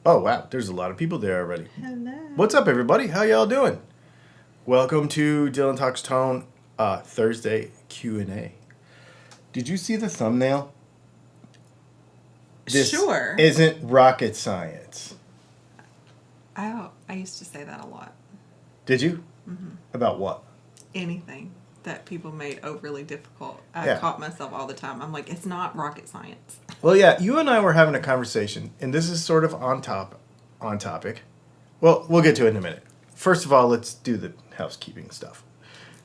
Oh, wow. There's a lot of people there already. Hello. What's up, everybody? How y'all doing? Welcome to Dylan Talks Tone Thursday Q&A. Did you see the thumbnail? This Sure. isn't rocket science. I used to say that a lot. Did you? Mm-hmm. About what? Anything that people made overly difficult. Yeah. I caught myself all the time. I'm like, it's not rocket science. Well, yeah, you and I were having a conversation, and this is sort of on topic. Well, we'll get to it in a minute. First of all, let's do the housekeeping stuff.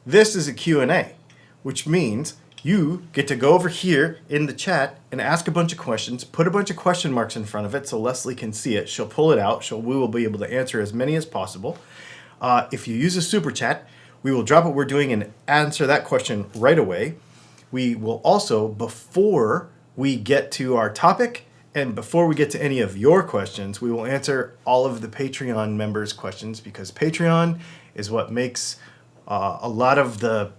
This is a Q&A, which means you get to go over here in the chat and ask a bunch of questions, put a bunch of question marks in front of it so Leslie can see it. She'll pull it out. We will be able to answer as many as possible. If you use a super chat, we will drop what we're doing and answer that question right away. We will also, before we get to our topic and before we get to any of your questions, we will answer all of the Patreon members' questions because Patreon is what makes a lot of the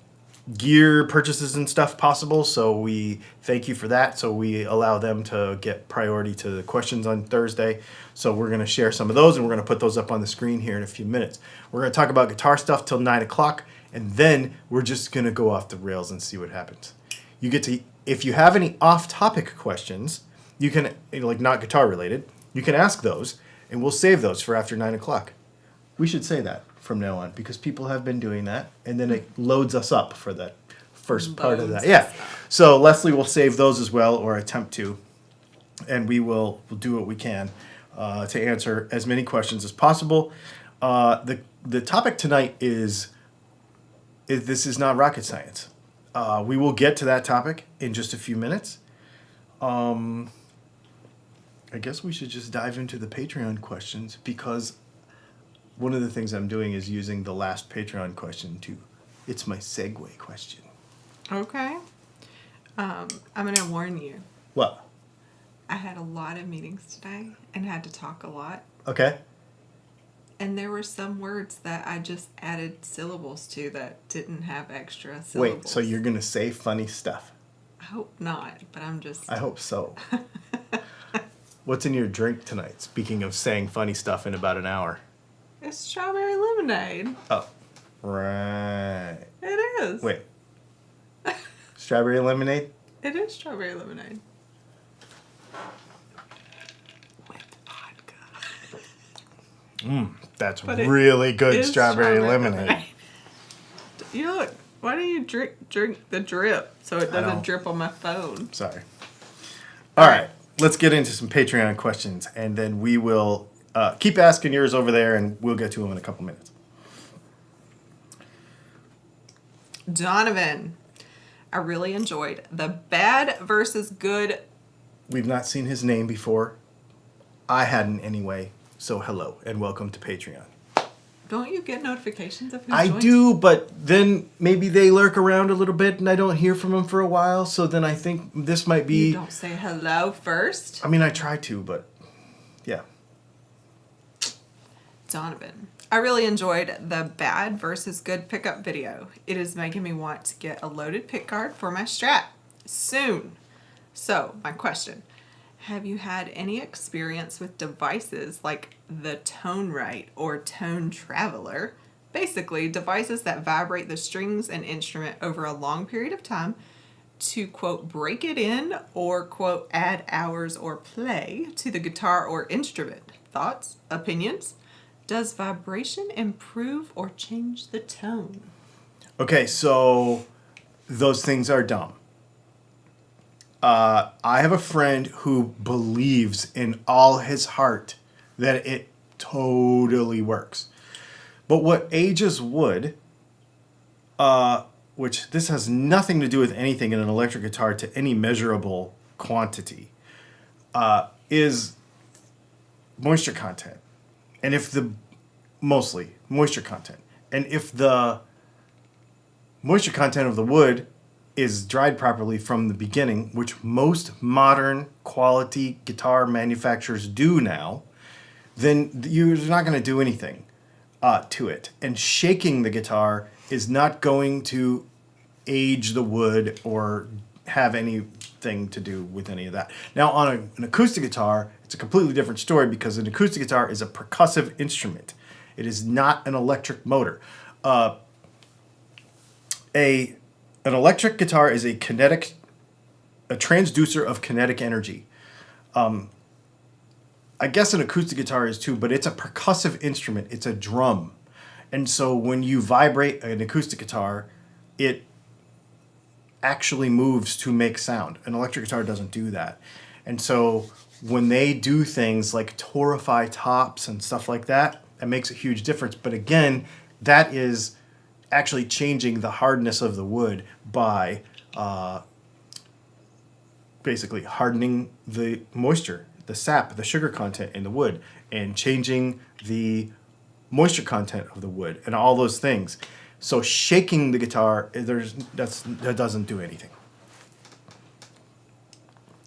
gear purchases and stuff possible. So we thank you for that. So we allow them to get priority to the questions on Thursday. So we're going to share some of those and we're going to put those up on the screen here in a few minutes. We're going to talk about guitar stuff till 9 o'clock. And then we're just going to go off the rails and see what happens. You get to, if you have any off-topic questions, you can, like not guitar related, you can ask those and we'll save those for after 9 o'clock. We should say that from now on because people have been doing that and then it loads us up for that first part of that. Yeah. So Leslie will save those as well or attempt to, and we'll do what we can to answer as many questions as possible. The topic tonight is this is not rocket science. We will get to that topic in just a few minutes. I guess we should just dive into the Patreon questions because one of the things I'm doing is using the last Patreon question it's my segue question. Okay. I'm going to warn you. What? I had a lot of meetings today and had to talk a lot. Okay. And there were some words that I just added syllables to that didn't have extra syllables. Wait, so you're going to say funny stuff? I hope not, but I'm just... I hope so. What's in your drink tonight? Speaking of saying funny stuff in about an hour. It's strawberry lemonade. Oh, right. It is. Wait. Strawberry lemonade? It is strawberry lemonade. With vodka. That's really good strawberry lemonade. You look. Why don't you drink the drip so it doesn't drip on my phone? Sorry. All right. Let's get into some Patreon questions, and then we will keep asking yours over there, and we'll get to them in a couple minutes. Donovan, I really enjoyed the bad versus good. We've not seen his name before. I hadn't anyway. So hello, and welcome to Patreon. Don't you get notifications of who I joins? do, but then maybe they lurk around a little bit, and I don't hear from them for a while, so then I think this might be... You don't say hello first? I mean, I try to, but yeah. Donovan, I really enjoyed the bad versus good pickup video. It is making me want to get a loaded pick guard for my Strat soon. So, my question, have you had any experience with devices like the Tone Right or Tone Traveler? Basically, devices that vibrate the strings and instrument over a long period of time to, quote, break it in or, quote, add hours or play to the guitar or instrument. Thoughts? Opinions? Does vibration improve or change the tone? Okay, so those things are dumb. I have a friend who believes in all his heart that it totally works. But what ages wood, which this has nothing to do with anything in an electric guitar to any measurable quantity, is moisture content. And mostly moisture content. And if the moisture content of the wood is dried properly from the beginning, which most modern quality guitar manufacturers do now, then you're not going to do anything to it. And shaking the guitar is not going to age the wood or have anything to do with any of that. Now, on an acoustic guitar, it's a completely different story because an acoustic guitar is a percussive instrument. It is not an electric motor. An electric guitar is a transducer of kinetic energy. I guess an acoustic guitar is too, but it's a percussive instrument. It's a drum. And so when you vibrate an acoustic guitar, it actually moves to make sound. An electric guitar doesn't do that. And so when they do things like torify tops and stuff like that, it makes a huge difference. But again, that is actually changing the hardness of the wood by basically hardening the moisture, the sap, the sugar content in the wood, and changing the moisture content of the wood and all those things. So shaking the guitar, that doesn't do anything.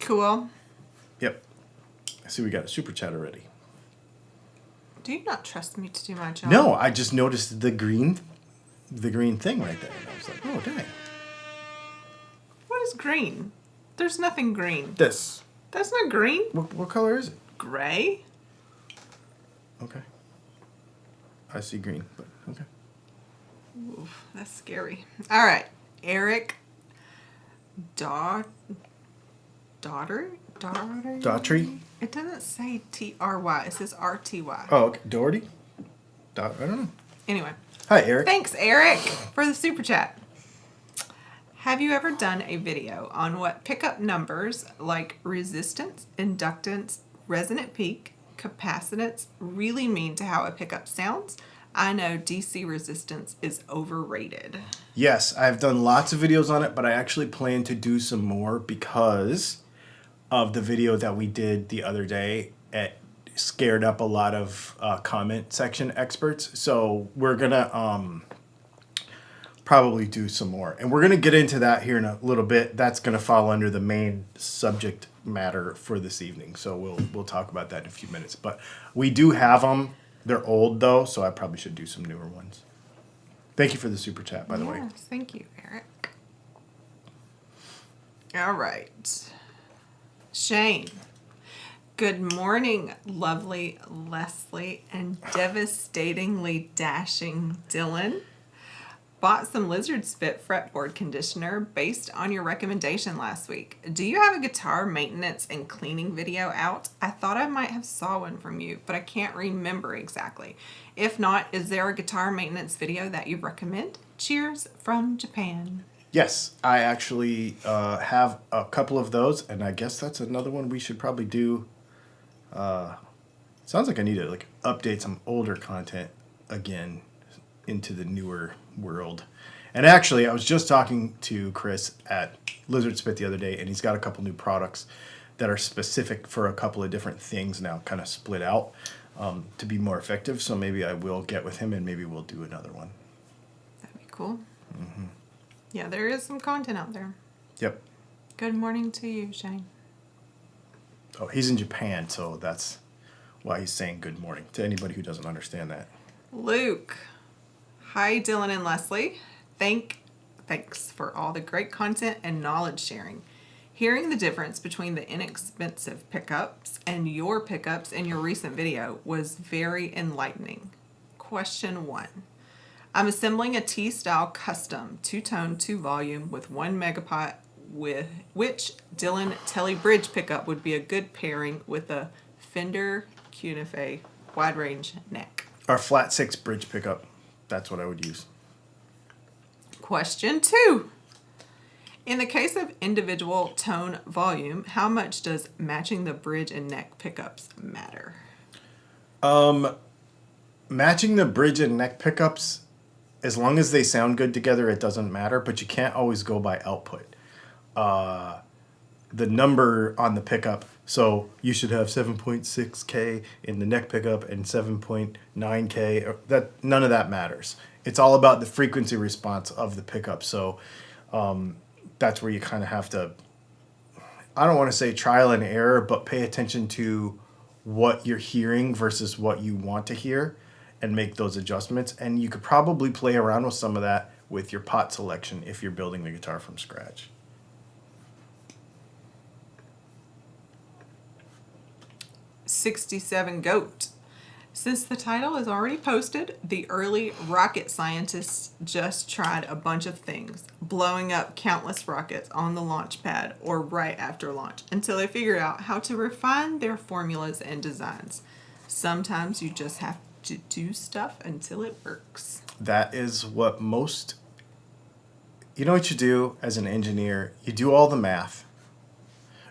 Cool. Yep. I see we got a super chat already. Do you not trust me to do my job? No, I just noticed the green thing right there. And I was like, oh, dang. What is green? There's nothing green. This. That's not green. What color is it? Gray? Okay. I see green, but okay. Oof, that's scary. All right. Eric Daughtry? Daughtry? It doesn't say T-R-Y. It says R-T-Y. Oh, okay. Doherty? I don't know. Anyway. Hi, Eric. Thanks, Eric, for the super chat. Have you ever done a video on what pickup numbers like resistance, inductance, resonant peak, capacitance really mean to how a pickup sounds? I know DC resistance is overrated. Yes, I've done lots of videos on it, but I actually plan to do some more because of the video that we did the other day. It scared up a lot of comment section experts. So we're going to probably do some more. And we're going to get into that here in a little bit. That's going to fall under the main subject matter for this evening. So we'll talk about that in a few minutes. But we do have them. They're old, though, so I probably should do some newer ones. Thank you for the super chat, by the way. Yes, thank you, Eric. All right. Shane. Good morning, lovely Leslie and devastatingly dashing Dylan. Bought some lizard spit fretboard conditioner based on your recommendation last week. Do you have a guitar maintenance and cleaning video out? I thought I might have saw one from you, but I can't remember exactly. If not, is there a guitar maintenance video that you recommend? Cheers from Japan. Yes, I actually have a couple of those, and I guess that's another one we should probably do. Sounds like I need to update some older content again into the newer world. And actually, I was just talking to Chris at Lizard Spit the other day, and he's got a couple new products that are specific for a couple of different things now, kind of split out to be more effective. So maybe I will get with him, and maybe we'll do another one. That'd be cool. Mm-hmm. Yeah, there is some content out there. Yep. Good morning to you, Shane. Oh, he's in Japan, so that's why he's saying good morning to anybody who doesn't understand that. Luke. Hi, Dylan and Leslie. Thanks for all the great content and knowledge sharing. Hearing the difference between the inexpensive pickups and your pickups in your recent video was very enlightening. Question 1. I'm assembling a T-style custom 2-tone 2-volume with 1 megapot with which Dylan Telly Bridge pickup would be a good pairing with a Fender Cunife wide range neck. Our flat 6 bridge pickup. That's what I would use. Question 2. In the case of individual tone volume, how much does matching the bridge and neck pickups matter? Matching the bridge and neck pickups, as long as they sound good together, it doesn't matter, but you can't always go by output. The number on the pickup, so you should have 7.6K in the neck pickup and 7.9K. That none of that matters. It's all about the frequency response of the pickup. So that's where you kind of have to, I don't want to say trial and error, but pay attention to what you're hearing versus what you want to hear and make those adjustments. And you could probably play around with some of that with your pot selection if you're building the guitar from scratch. 67 goat. Since the title is already posted, the early rocket scientists just tried a bunch of things, blowing up countless rockets on the launch pad or right after launch until they figured out how to refine their formulas and designs. Sometimes you just have to do stuff until it works. That is what most... You know what you do as an engineer? You do all the math.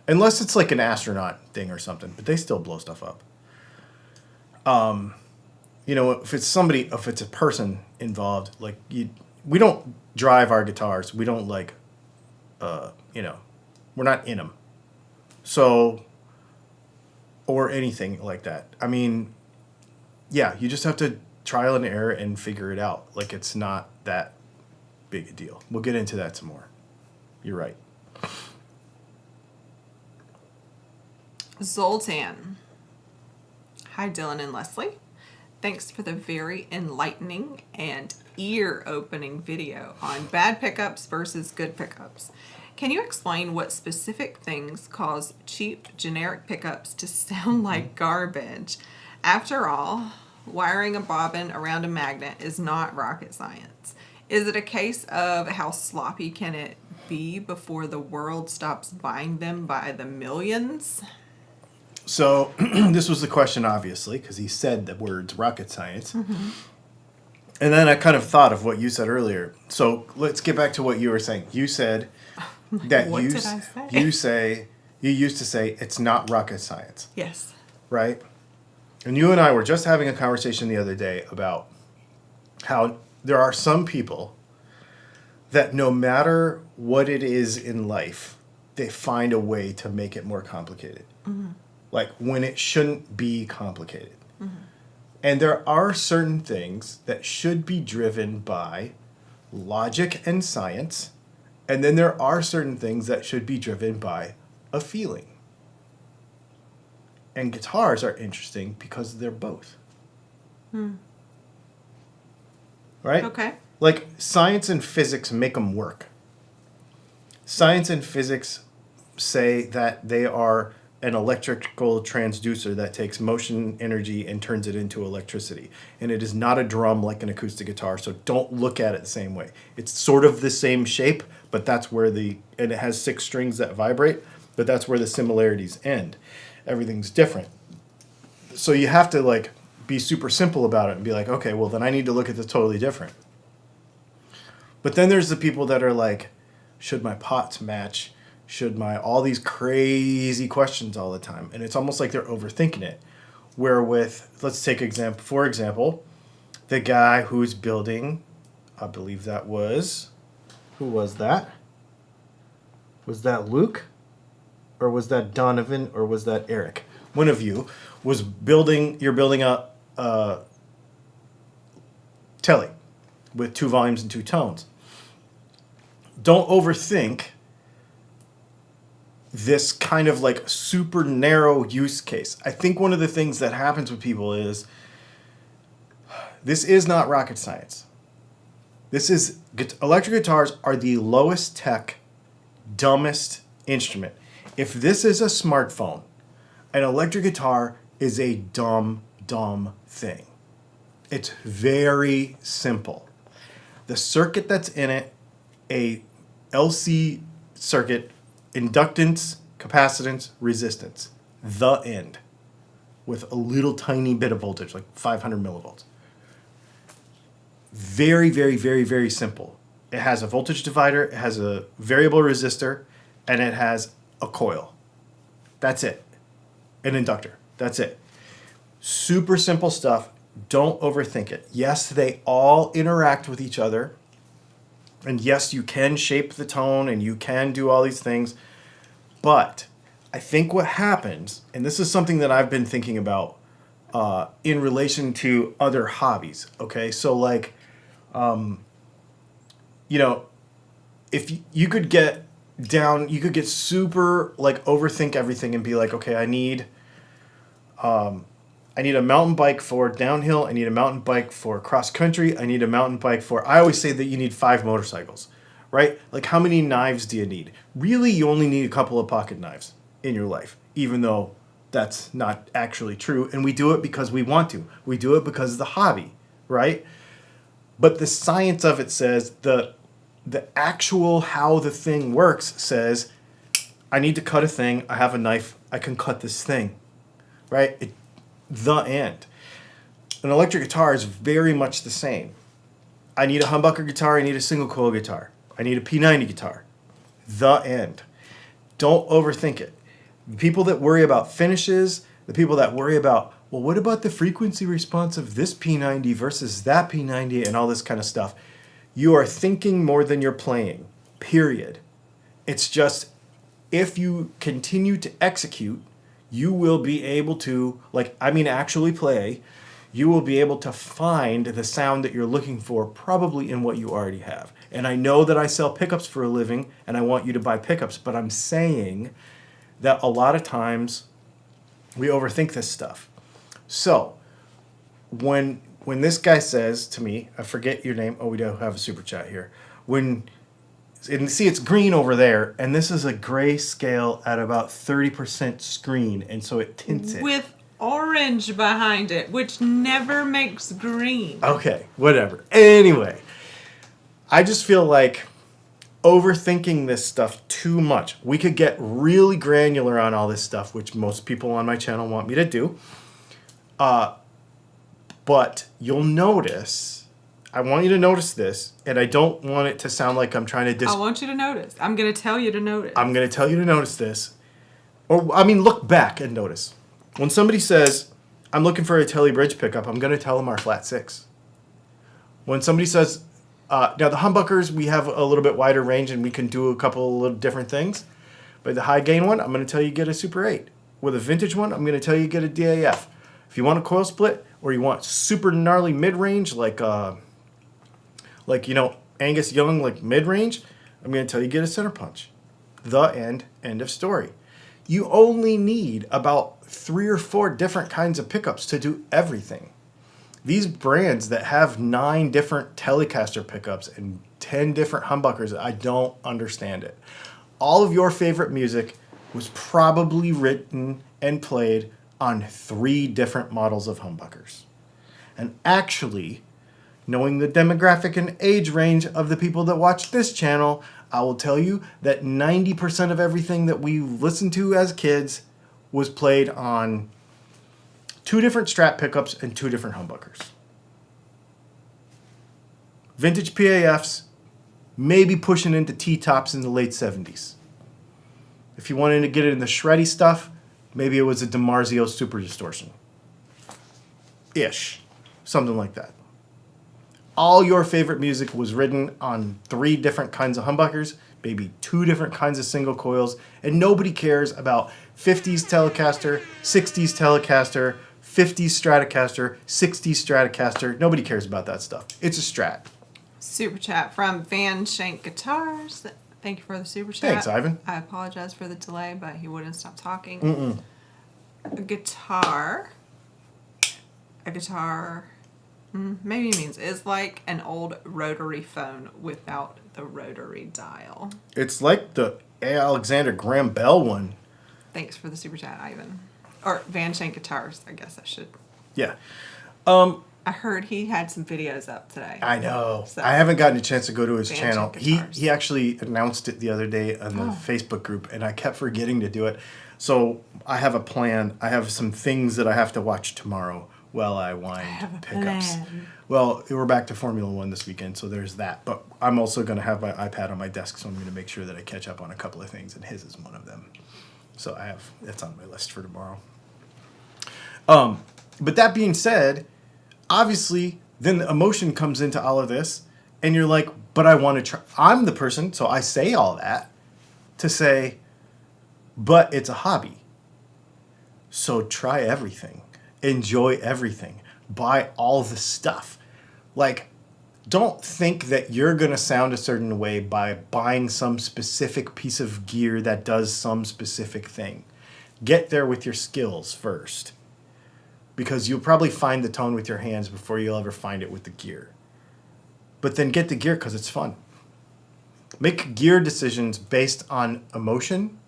Unless it's like an astronaut thing or something, but they still blow stuff up. You know, if it's a person involved, like we don't drive our guitars. We don't like, we're not in them. So, or anything like that. I mean, yeah, you just have to trial and error and figure it out. Like, it's not that big a deal. We'll get into that some more. You're right. Zoltan. Hi, Dylan and Leslie. Thanks for the very enlightening and ear-opening video on bad pickups versus good pickups. Can you explain what specific things cause cheap, generic pickups to sound like garbage? After all, wiring a bobbin around a magnet is not rocket science. Is it a case of how sloppy can it be before the world stops buying them by the millions? So this was the question, obviously, because he said the words rocket science. Mm-hmm. And then I kind of thought of what you said earlier. So let's get back to what you were saying. You said that What did I say? You used to say it's not rocket science. Yes. Right? And you and I were just having a conversation the other day about how there are some people that no matter what it is in life, they find a way to make it more complicated. Mm-hmm. Like when it shouldn't be complicated. Mm-hmm. And there are certain things that should be driven by logic and science. And then there are certain things that should be driven by a feeling. And guitars are interesting because they're both. Right? Okay. Like science and physics make them work. Science and physics say that they are an electrical transducer that takes motion energy and turns it into electricity. And it is not a drum like an acoustic guitar, so don't look at it the same way. It's sort of the same shape, but that's where and it has 6 strings that vibrate, but that's where the similarities end. Everything's different. So you have to like be super simple about it and be like, okay, well then I need to look at this totally different. But then there's the people that are like, should my pots match? Should all these crazy questions all the time? And it's almost like they're overthinking it. Where let's take for example, the guy who's building, I believe that was, who was that? Was that Luke? Or was that Donovan? Or was that Eric? One of you was you're building a telly with 2 volumes and 2 tones. Don't overthink this kind of like super narrow use case. I think one of the things that happens with people is this is not rocket science. Electric guitars are the lowest tech, dumbest instrument. If this is a smartphone, an electric guitar is a dumb thing. It's very simple. The circuit that's in it, a LC circuit, inductance, capacitance, resistance. The end. With a little tiny bit of voltage, like 500 millivolts. Very, very, very, very simple. It has a voltage divider, it has a variable resistor, and it has a coil. That's it. An inductor. That's it. Super simple stuff. Don't overthink it. Yes, they all interact with each other. And yes, you can shape the tone and you can do all these things. But I think what happens, and this is something that I've been thinking about in relation to other hobbies. Okay, so like, if you could get down, you could get super like overthink everything and be like, okay, I need a mountain bike for downhill. I need a mountain bike for cross country. I need a mountain bike for... I always say that you need 5 motorcycles, right? Like how many knives do you need? Really, you only need a couple of pocket knives in your life, even though that's not actually true. And we do it because we want to. We do it because of the hobby, right? But the science of it says the actual how the thing works says, I need to cut a thing. I have a knife. I can cut this thing, right? The end. An electric guitar is very much the same. I need a humbucker guitar. I need a single coil guitar. I need a P90 guitar. The end. Don't overthink it. The people that worry about finishes, the people that worry about, well, what about the frequency response of this P90 versus that P90 and all this kind of stuff? You are thinking more than you're playing, period. It's just, if you continue to execute, you will be able to, actually play, you will be able to find the sound that you're looking for probably in what you already have. And I know that I sell pickups for a living and I want you to buy pickups, but I'm saying that a lot of times we overthink this stuff. So when this guy says to me, I forget your name. Oh, we do have a super chat here. And see, it's green over there, and this is a grayscale at about 30% screen, and so it tints it. With orange behind it, which never makes green. Okay, whatever. Anyway, I just feel like overthinking this stuff too much. We could get really granular on all this stuff, which most people on my channel want me to do. But you'll notice, I want you to notice this, and I don't want it to sound like I'm trying to I want you to notice. I'm going to tell you to notice. I'm going to tell you to notice this. Look back and notice. When somebody says, I'm looking for a Telly Bridge pickup, I'm going to tell them our flat 6. When somebody says, now the humbuckers, we have a little bit wider range and we can do a couple of little different things. But the high gain one, I'm going to tell you get a Super 8. With a vintage one, I'm going to tell you get a DAF. If you want a coil split or you want super gnarly mid-range like Angus Young, like mid-range, I'm going to tell you get a center punch. The end of story. You only need about 3 or 4 different kinds of pickups to do everything. These brands that have 9 different Telecaster pickups and 10 different humbuckers, I don't understand it. All of your favorite music was probably written and played on 3 different models of humbuckers. And actually, knowing the demographic and age range of the people that watch this channel, I will tell you that 90% of everything that we listened to as kids was played on 2 different Strat pickups and 2 different humbuckers. Vintage PAFs, maybe pushing into T-tops in the late 70s. If you wanted to get it in the shreddy stuff, maybe it was a DiMarzio Super Distortion. Ish. Something like that. All your favorite music was written on 3 different kinds of humbuckers, maybe 2 different kinds of single coils, and nobody cares about 50s Telecaster, 60s Telecaster, 50s Stratocaster, 60s Stratocaster. Nobody cares about that stuff. It's a Strat. Super chat from Van Shank Guitars. Thank you for the super chat. Thanks, Ivan. I apologize for the delay, but he wouldn't stop talking. A guitar, maybe means is like an old rotary phone without the rotary dial. It's like the Alexander Graham Bell one. Thanks for the super chat, Ivan. Or Van Shank Guitars, I guess I should. Yeah. I heard he had some videos up today. I know. So, I haven't gotten a chance to go to his Van channel. Shank Guitars. He actually announced it the other day on the Facebook group, and I kept forgetting to do it. So I have a plan. I have some things that I have to watch tomorrow while I wind pickups. Plan. Well, we're back to Formula One this weekend, so there's that. But I'm also going to have my iPad on my desk, so I'm going to make sure that I catch up on a couple of things, and his is one of them. So that's on my list for tomorrow. But that being said, obviously, then the emotion comes into all of this, and you're like, but I want to try. I'm the person, so I say all that to say, but it's a hobby. So try everything. Enjoy everything. Buy all the stuff. Like, don't think that you're going to sound a certain way by buying some specific piece of gear that does some specific thing. Get there with your skills first. Because you'll probably find the tone with your hands before you'll ever find it with the gear. But then get the gear because it's fun. Make gear decisions based on emotion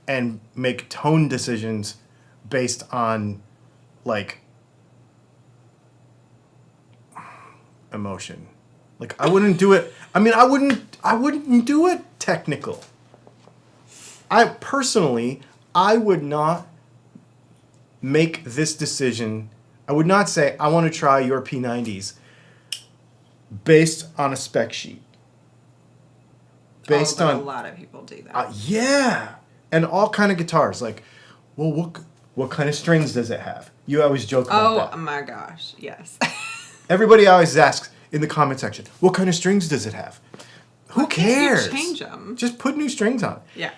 and make tone decisions based on like emotion. Like I wouldn't do it. I mean, I wouldn't do it technical. I would not make this decision. I would not say I want to try your P90s based on a spec sheet. Based but on a lot of people do that. yeah, and all kind of guitars. Like, well, what kind of strings does it have? You always joke about that. Oh my gosh, yes. Everybody always asks in the comment section, what kind of strings does it have? Who cares? Change them. Just put new strings on. Yeah.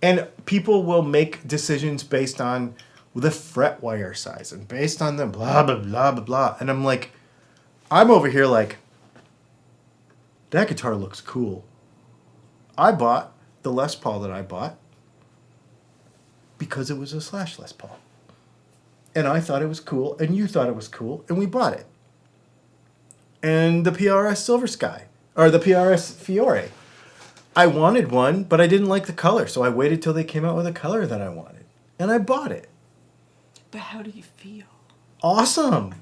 And people will make decisions based on the fret wire size and based on the blah, blah, blah, blah, blah. And I'm like, I'm over here like, that guitar looks cool. I bought the Les Paul that I bought because it was a Slash Les Paul. And I thought it was cool, and you thought it was cool, and we bought it. And the PRS Silver Sky, or the PRS Fiore. I wanted one, but I didn't like the color, so I waited till they came out with a color that I wanted. And I bought it. But how do you feel? Awesome.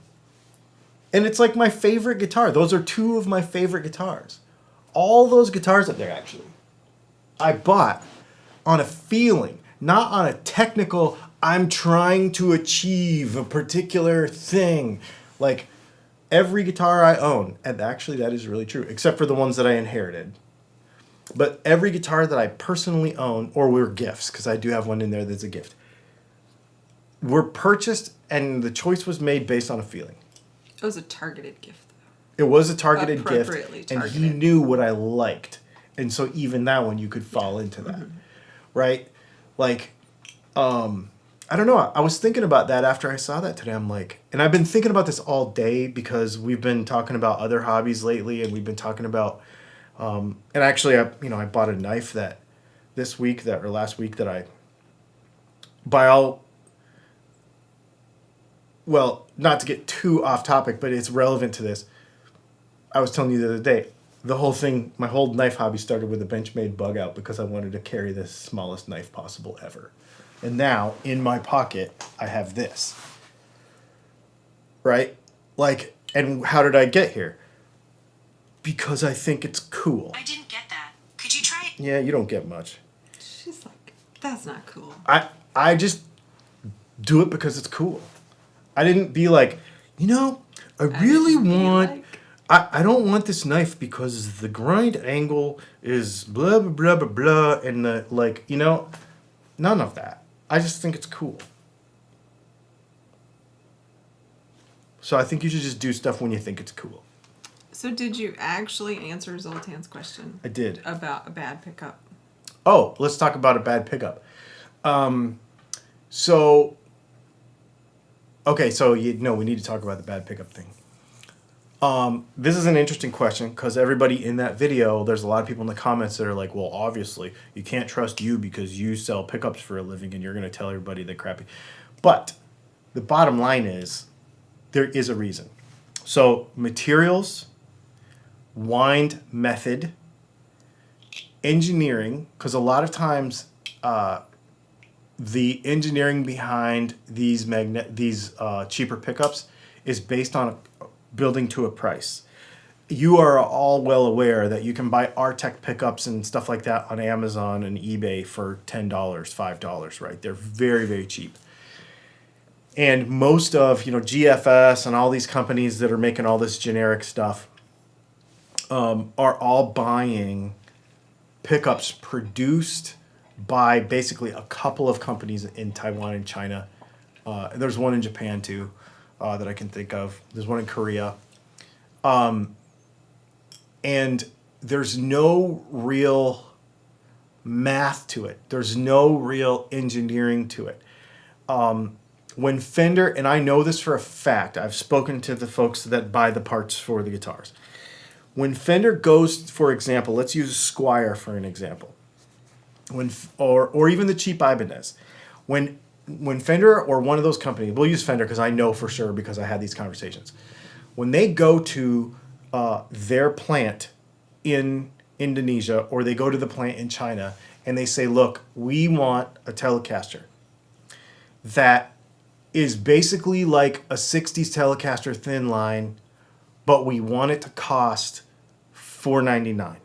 And it's like my favorite guitar. Those are two of my favorite guitars. All those guitars up there, actually, I bought on a feeling, not on a technical, I'm trying to achieve a particular thing. Like, every guitar I own, and actually that is really true, except for the ones that I inherited. But every guitar that I personally own, or were gifts, because I do have one in there that's a gift, were purchased, and the choice was made based on a feeling. It was a targeted gift, though. It was a targeted Appropriately gift, targeted. and he knew what I liked. And so even that one, you could fall into that, right? Like, I don't know. I was thinking about that after I saw that today. I'm like, and I've been thinking about this all day because we've been talking about other hobbies lately, and we've been talking about, and actually, I bought a knife that last week that I, well, not to get too off topic, but it's relevant to this. I was telling you the other day, the whole thing, my whole knife hobby started with a Benchmade bug out because I wanted to carry the smallest knife possible ever. And now, in my pocket, I have this. Right? Like, and how did I get here? Because I think it's cool. I didn't get that. Could you try it? Yeah, you don't get much. She's like, that's not cool. I just do it because it's cool. I didn't be like, I really want... I don't want this knife because the grind angle is blah, blah, blah, blah, blah, and the, none of that. I just think it's cool. So I think you should just do stuff when you think it's cool. So did you actually answer Zoltan's question? I did. About a bad pickup? Oh, let's talk about a bad pickup. We need to talk about the bad pickup thing. This is an interesting question because everybody in that video, there's a lot of people in the comments that are like, well, obviously, you can't trust you because you sell pickups for a living and you're going to tell everybody they're crappy. But the bottom line is, there is a reason. So materials, wind method, engineering, because a lot of times the engineering behind these cheaper pickups is based on building to a price. You are all well aware that you can buy Artec pickups and stuff like that on Amazon and eBay for $10, $5, right? They're very, very cheap. And most of, GFS and all these companies that are making all this generic stuff are all buying pickups produced by basically a couple of companies in Taiwan and China. There's one in Japan too. That I can think of. There's one in Korea. And there's no real math to it. There's no real engineering to it. When Fender, and I know this for a fact, I've spoken to the folks that buy the parts for the guitars. When Fender goes, for example, let's use Squier for an example. Or even the cheap Ibanez. When Fender or one of those companies, we'll use Fender because I know for sure because I had these conversations. When they go to their plant in Indonesia or they go to the plant in China and they say, look, we want a Telecaster that is basically like a 60s Telecaster thin line, but we want it to cost $499.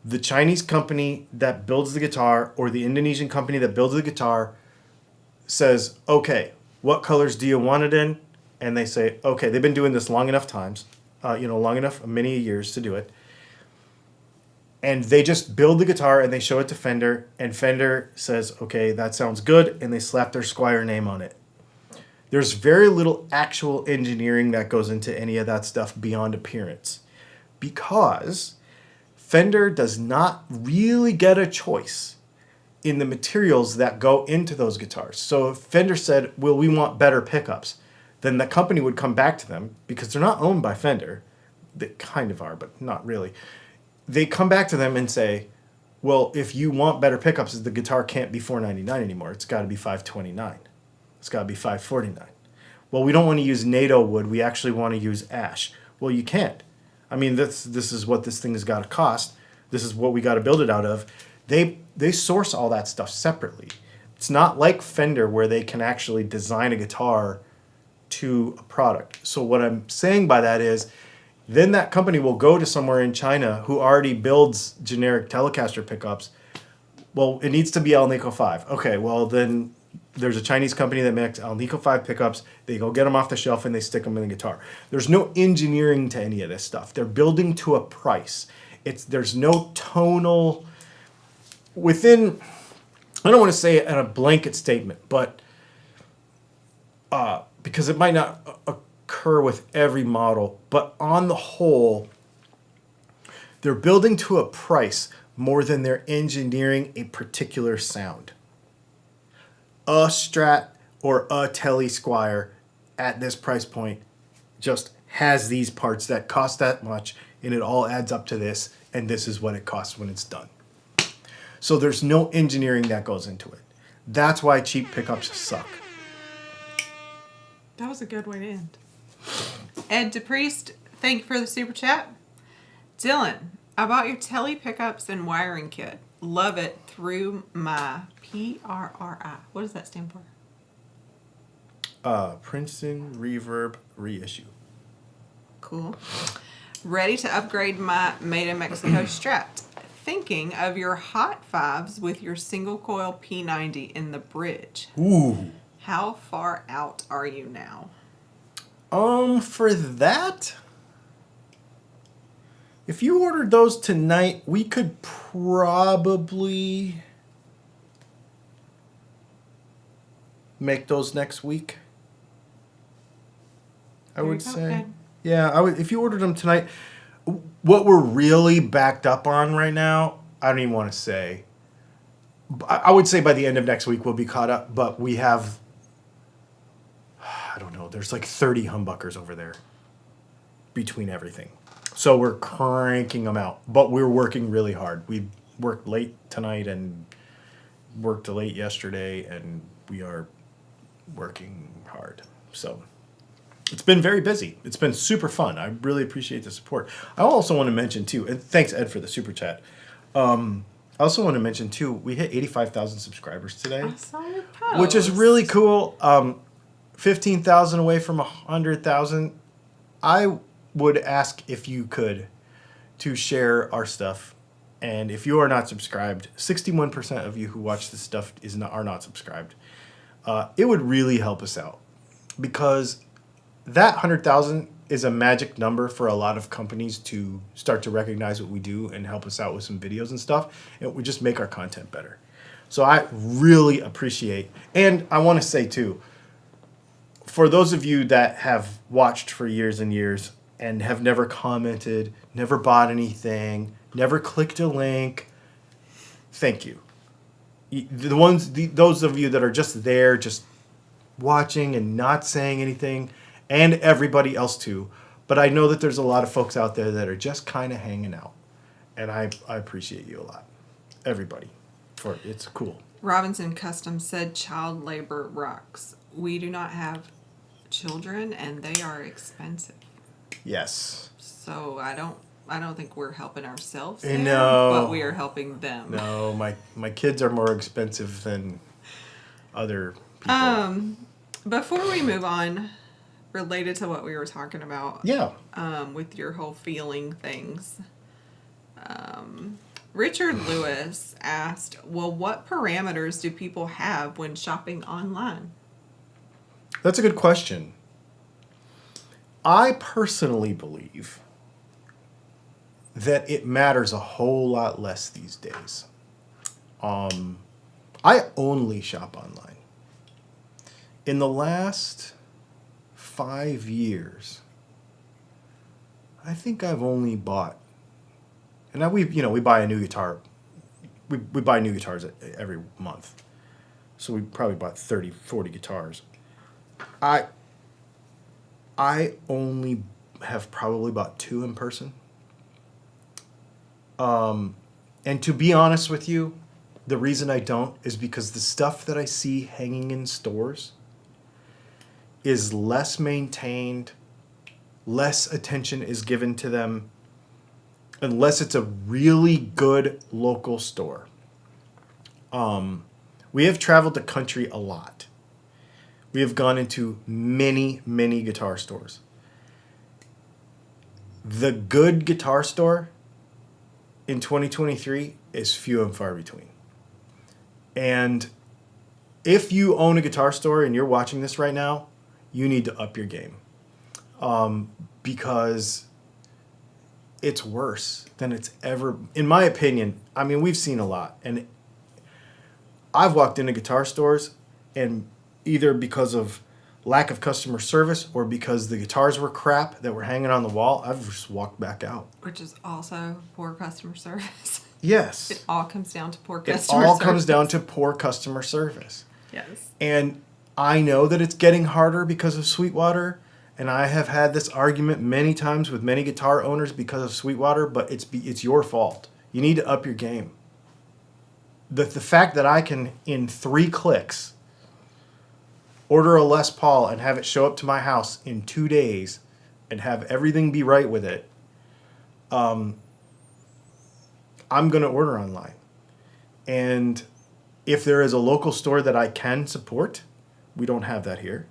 The Chinese company that builds the guitar or the Indonesian company that builds the guitar says, okay, what colors do you want it in? And they say, okay, they've been doing this long enough times, long enough, many years to do it. And they just build the guitar and they show it to Fender, and Fender says, okay, that sounds good, and they slap their Squier name on it. There's very little actual engineering that goes into any of that stuff beyond appearance, because Fender does not really get a choice in the materials that go into those guitars. So if Fender said, well, we want better pickups, then the company would come back to them, because they're not owned by Fender. They kind of are, but not really. They come back to them and say, well, if you want better pickups, the guitar can't be $499 anymore. It's got to be $529. It's got to be $549. Well, we don't want to use NATO wood. We actually want to use ash. Well, you can't. I mean, this is what this thing has got to cost. This is what we got to build it out of. They source all that stuff separately. It's not like Fender where they can actually design a guitar to a product. So what I'm saying by that is, then that company will go to somewhere in China who already builds generic Telecaster pickups. Well, it needs to be Alnico 5. Okay, well then there's a Chinese company that makes Alnico 5 pickups. They go get them off the shelf and they stick them in the guitar. There's no engineering to any of this stuff. They're building to a price. There's no tonal within. I don't want to say it in a blanket statement, but because it might not occur with every model, but on the whole, they're building to a price more than they're engineering a particular sound. A Strat or a Tele Squier at this price point just has these parts that cost that much, and it all adds up to this, and this is what it costs when it's done. So there's no engineering that goes into it. That's why cheap pickups suck. That was a good way to end. Ed DePriest, thank you for the super chat. Dylan, I bought your Tele pickups and wiring kit. Love it through my PRRI. What does that stand for? Princeton Reverb Reissue. Cool. Ready to upgrade my Made in Mexico Strat. Thinking of your hot fives with your single coil P90 in the bridge. Ooh. How far out are you now? For that, if you ordered those tonight, we could probably make those next week. I would say. Okay. Yeah, I would. If you ordered them tonight, what we're really backed up on right now, I don't even want to say. I would say by the end of next week we'll be caught up, but we have, I don't know, there's like 30 humbuckers over there between everything. So we're cranking them out, but we're working really hard. We worked late tonight and worked late yesterday, and we are working hard. So it's been very busy. It's been super fun. I really appreciate the support. I also want to mention too, and thanks Ed for the super chat. I also want to mention too, we hit 85,000 subscribers today, I saw your post. which is really cool. 15,000 away from 100,000. I would ask if you could to share our stuff. And if you are not subscribed, 61% of you who watch this stuff are not subscribed. It would really help us out, because that 100,000 is a magic number for a lot of companies to start to recognize what we do and help us out with some videos and stuff. It would just make our content better. So I really appreciate, and I want to say too, for those of you that have watched for years and years and have never commented, never bought anything, never clicked a link, thank you. Those of you that are just there, just watching and not saying anything, and everybody else too. But I know that there's a lot of folks out there that are just kind of hanging out, and I appreciate you a lot, everybody. It's cool. Robinson Custom said child labor rocks. We do not have children, and they are expensive. Yes. So I I don't think we're helping ourselves No. there, but we are helping them. No, my kids are more expensive than other people. Before we move on, related to what we were talking about, Yeah. with your whole feeling things, Richard Lewis asked, well, what parameters do people have when shopping online? That's a good question. I personally believe that it matters a whole lot less these days. I only shop online. In the last 5 years, I think I've only bought, and now we buy a new guitar. We buy new guitars every month. So we probably bought 30, 40 guitars. I only have probably bought 2 in person. And to be honest with you, the reason I don't is because the stuff that I see hanging in stores is less maintained, less attention is given to them, unless it's a really good local store. We have traveled the country a lot. We have gone into many, many guitar stores. The good guitar store in 2023 is few and far between. And if you own a guitar store and you're watching this right now, you need to up your game. Because it's worse than it's ever, in my opinion. I mean, we've seen a lot. And I've walked into guitar stores, and either because of lack of customer service or because the guitars were crap that were hanging on the wall, I've just walked back out. Which is also poor customer service. Yes. It all comes down to poor It customer all service. comes down to poor customer service. Yes. And I know that it's getting harder because of Sweetwater, and I have had this argument many times with many guitar owners because of Sweetwater, but it's your fault. You need to up your game. The fact that I can, in 3 clicks, order a Les Paul and have it show up to my house in 2 days and have everything be right with it, I'm going to order online. And if there is a local store that I can support, we don't have that here,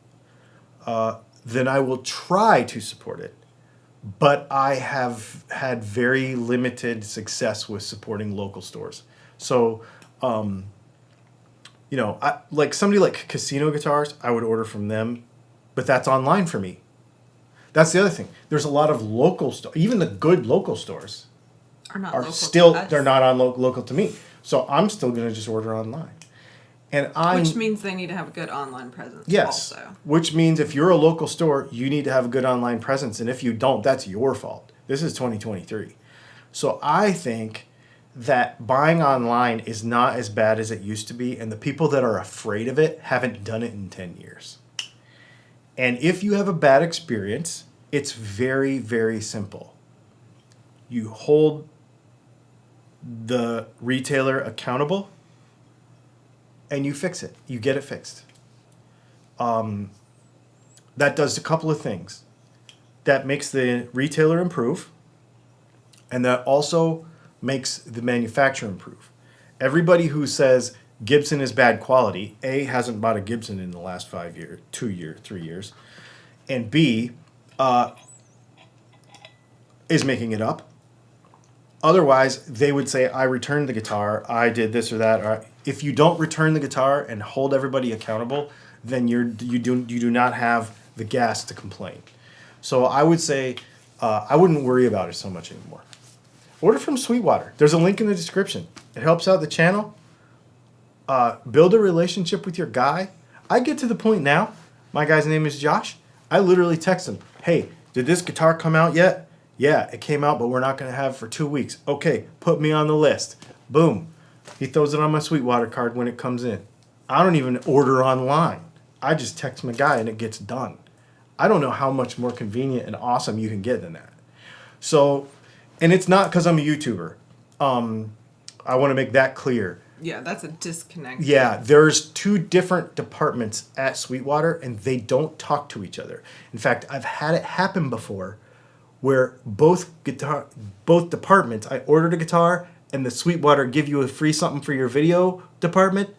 then I will try to support it. But I have had very limited success with supporting local stores. So, like somebody like Casino Guitars, I would order from them, but that's online for me. That's the other thing. There's a lot of local stores, even the good local stores Are not are local still, to us. they're not on local to me. So I'm still going to just order online. And Which means they need to have a good online presence yes, also. which means if you're a local store, you need to have a good online presence. And if you don't, that's your fault. This is 2023. So I think that buying online is not as bad as it used to be. And the people that are afraid of it haven't done it in 10 years. And if you have a bad experience, it's very, very simple. You hold the retailer accountable and you fix it. You get it fixed. That does a couple of things. That makes the retailer improve, and that also makes the manufacturer improve. Everybody who says Gibson is bad quality, A, hasn't bought a Gibson in the last 5 years, 2 years, 3 years, and B, is making it up. Otherwise, they would say, I returned the guitar, I did this or that. Or, if you don't return the guitar and hold everybody accountable, then you do not have the gas to complain. So I would say I wouldn't worry about it so much anymore. Order from Sweetwater. There's a link in the description. It helps out the channel. Build a relationship with your guy. I get to the point now, my guy's name is Josh. I literally text him, hey, did this guitar come out yet? Yeah, it came out, but we're not going to have it for 2 weeks. Okay, put me on the list. Boom. He throws it on my Sweetwater card when it comes in. I don't even order online. I just text my guy and it gets done. I don't know how much more convenient and awesome you can get than that. So, and it's not because I'm a YouTuber. I want to make that clear. Yeah, that's a disconnect. Yeah, there's 2 different departments at Sweetwater and they don't talk to each other. In fact, I've had it happen before where both departments, I ordered a guitar and the Sweetwater give you a free something for your video department,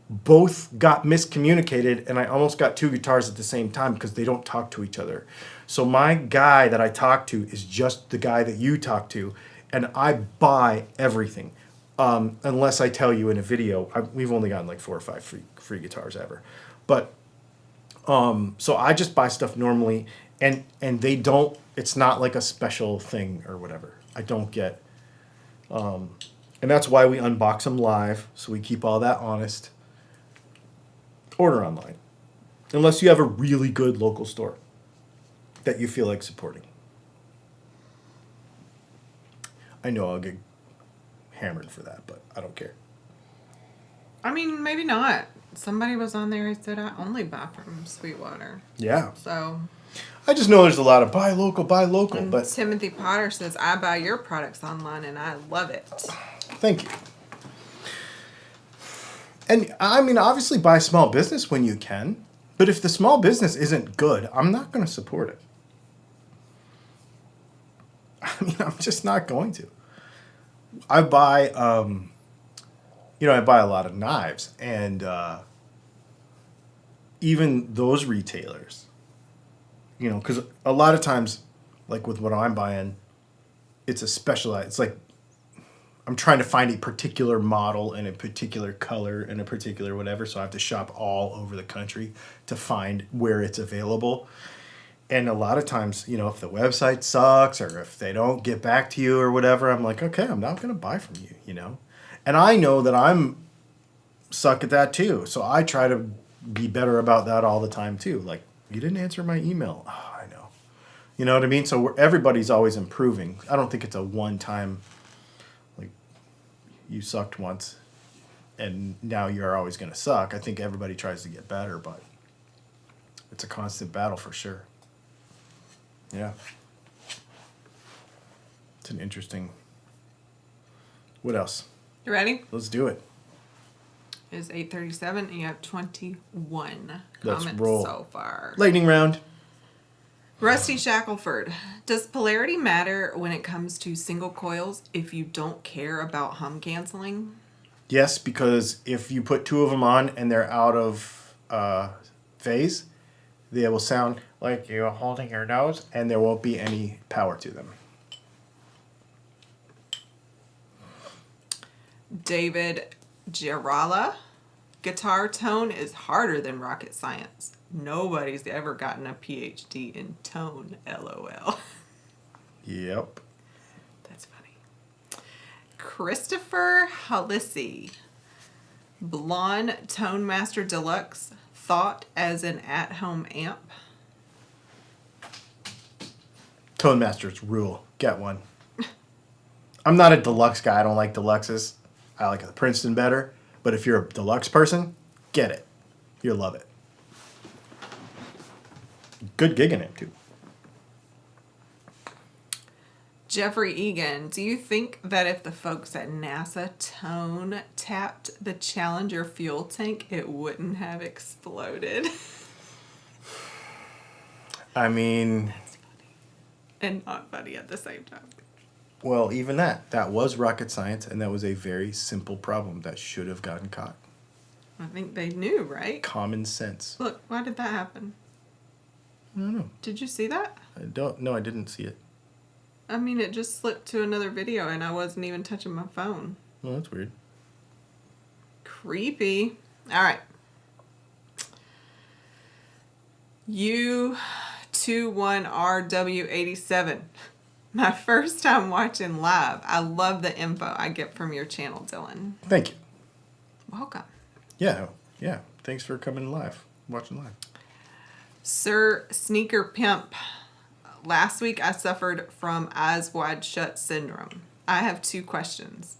both got miscommunicated, and I almost got two guitars at the same time because they don't talk to each other. So my guy that I talk to is just the guy that you talk to, and I buy everything. Unless I tell you in a video. We've only gotten like 4 or 5 free guitars ever. But so I just buy stuff normally, and they don't, it's not like a special thing or whatever. I don't get, and that's why we unbox them live, so we keep all that honest. Order online. Unless you have a really good local store that you feel like supporting. I know I'll get hammered for that, but I don't care. I mean, maybe not. Somebody was on there who said I only buy from Sweetwater. Yeah. So. I just know there's a lot of buy local, And but Timothy Potter says I buy your products online and I love it. thank you. And I mean, obviously buy small business when you can, but if the small business isn't good, I'm not going to support it. I mean, I'm just not going to. I buy, I buy a lot of knives, and even those retailers, because a lot of times, like with what I'm buying, it's a specialized, it's like I'm trying to find a particular model and a particular color and a particular whatever, so I have to shop all over the country to find where it's available. And a lot of times, if the website sucks or if they don't get back to you or whatever, I'm like, okay, I'm not going to buy from you, And I know that I'm suck at that too, so I try to be better about that all the time too. Like, you didn't answer my email. Oh, I know. You know what I mean? So everybody's always improving. I don't think it's a one-time, like, you sucked once and now you're always going to suck. I think everybody tries to get better, but it's a constant battle for sure. Yeah. It's an interesting... What else? You ready? Let's do it. It's 8:37 and you have 21 Let's comments roll. so far. Lightning round. Rusty Shackelford. Does polarity matter when it comes to single coils if you don't care about hum canceling? Yes, because if you put two of them on and they're out of phase, they will sound like you're holding your nose and there won't be any power to them. David Girala. Guitar tone is harder than rocket science. Nobody's ever gotten a PhD in tone, LOL. Yep. That's funny. Christopher Halissi. Blonde Tone Master Deluxe. Thought as an at-home amp. Tone Masters rule. Get one. I'm not a deluxe guy. I don't like deluxes. I like the Princeton better. But if you're a deluxe person, get it. You'll love it. Good gigging amp, too. Jeffrey Egan, do you think that if the folks at NASA Tone tapped the Challenger fuel tank, it wouldn't have exploded? I mean... That's funny. And not funny at the same time. Well, even that was rocket science, and that was a very simple problem that should have gotten caught. I think they knew, right? Common sense. Look, why did that happen? I don't know. Did you see that? I didn't see it. I mean, it just slipped to another video and I wasn't even touching my phone. Well, that's weird. Creepy. All right. U21RW87. My first time watching live. I love the info I get from your channel, Dylan. Thank you. Welcome. Yeah. Thanks for coming live, watching live. Sir Sneaker Pimp. Last week I suffered from eyes wide shut syndrome. I have 2 questions.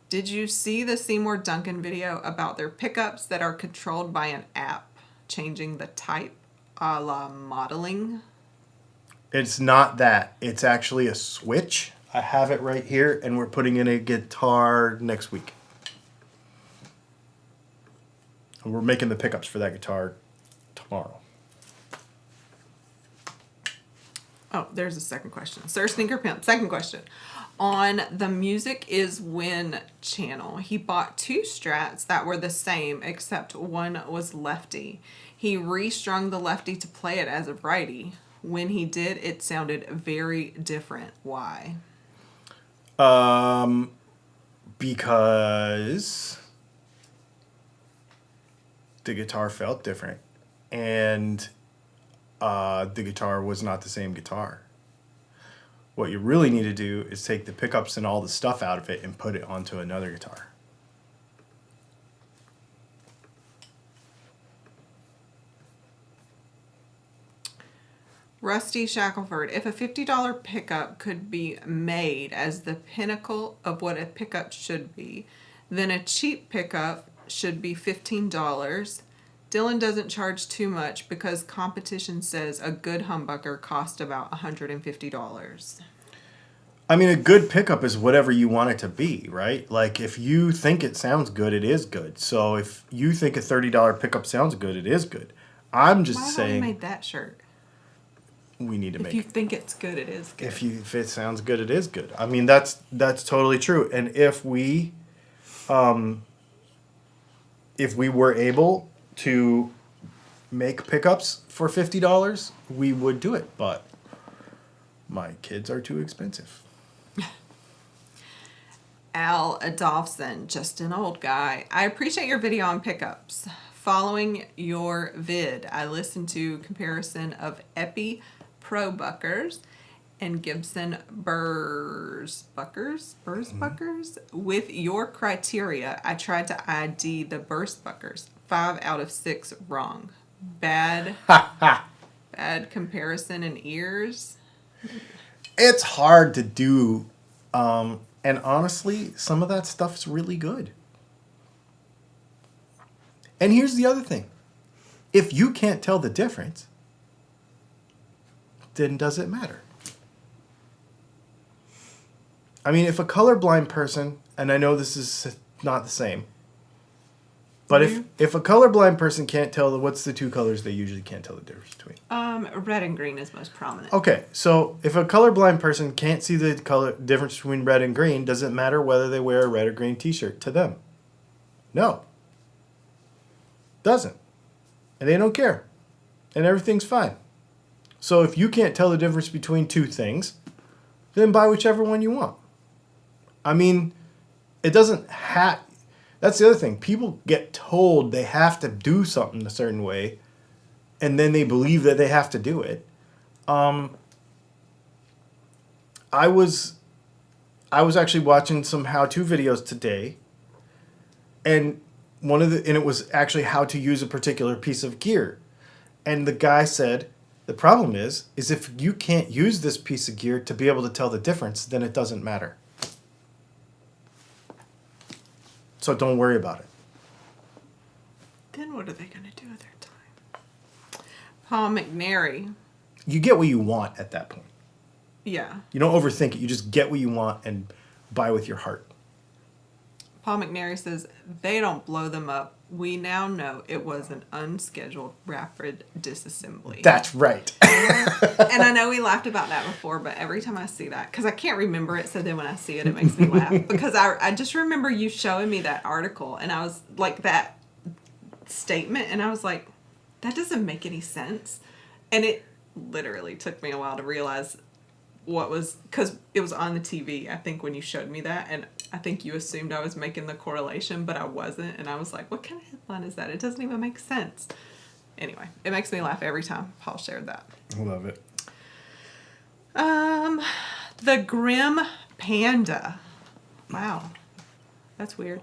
Did you see the Seymour Duncan video about their pickups that are controlled by an app, changing the type a la modeling? It's not that. It's actually a switch. I have it right here, and we're putting in a guitar next week. And we're making the pickups for that guitar tomorrow. Oh, there's a second question. Sir Sneaker Pimp, second question. On the Music Is When channel, he bought 2 Strats that were the same, except one was lefty. He restrung the lefty to play it as a righty. When he did, it sounded very different. Why? Because the guitar felt different, and the guitar was not the same guitar. What you really need to do is take the pickups and all the stuff out of it and put it onto another guitar. Rusty Shackelford, if a $50 pickup could be made as the pinnacle of what a pickup should be, then a cheap pickup should be $15. Dylan doesn't charge too much because competition says a good humbucker cost about $150. I mean, a good pickup is whatever you want it to be, right? Like, if you think it sounds good, it is good. So if you think a $30 pickup sounds good, it is good. I'm just Why haven't saying we made that shirt? we need to If make you it. think it's good, it is good. If it sounds good, it is good. I mean, that's totally true. And if we were able to make pickups for $50, we would do it. But my kids are too expensive. Al Adolphson, just an old guy. I appreciate your video on pickups. Following your vid, I listened to comparison of Epi Pro Buckers and Gibson Bursbuckers. With your criteria, I tried to ID the Bursbuckers. 5 out of 6 wrong. Bad comparison in ears. It's hard to do. And honestly, some of that stuff's really good. And here's the other thing. If you can't tell the difference, then does it matter? I mean, if a colorblind person, and I know this is not the same, but if a colorblind person can't tell what's the 2 colors they usually can't tell the difference between? Red and green is most prominent. Okay, so if a colorblind person can't see the color difference between red and green, does it matter whether they wear a red or green t-shirt to them? No. Doesn't. And they don't care. And everything's fine. So if you can't tell the difference between 2 things, then buy whichever one you want. I mean, it doesn't have... That's the other thing. People get told they have to do something a certain way, and then they believe that they have to do it. I was actually watching some how-to videos today, and it was actually how to use a particular piece of gear. And the guy said, the problem is if you can't use this piece of gear to be able to tell the difference, then it doesn't matter. So don't worry about it. Then what are they going to do with their time? Paul McNary. You get what you want at that point. Yeah. You don't overthink it. You just get what you want and buy with your heart. Paul McNary says, they don't blow them up. We now know it was an unscheduled rapid disassembly. That's right. And I know we laughed about that before, but every time I see that, because I can't remember it, so then when I see it, it makes me laugh. Because I just remember you showing me that article, and I was like, that statement, and I was like, that doesn't make any sense. And it literally took me a while to realize what was, because it was on the TV, I think, when you showed me that, and I think you assumed I was making the correlation, but I wasn't, and I was like, what kind of headline is that? It doesn't even make sense. Anyway, it makes me laugh every time Paul shared that. I love it. The Grim Panda. Wow, that's weird.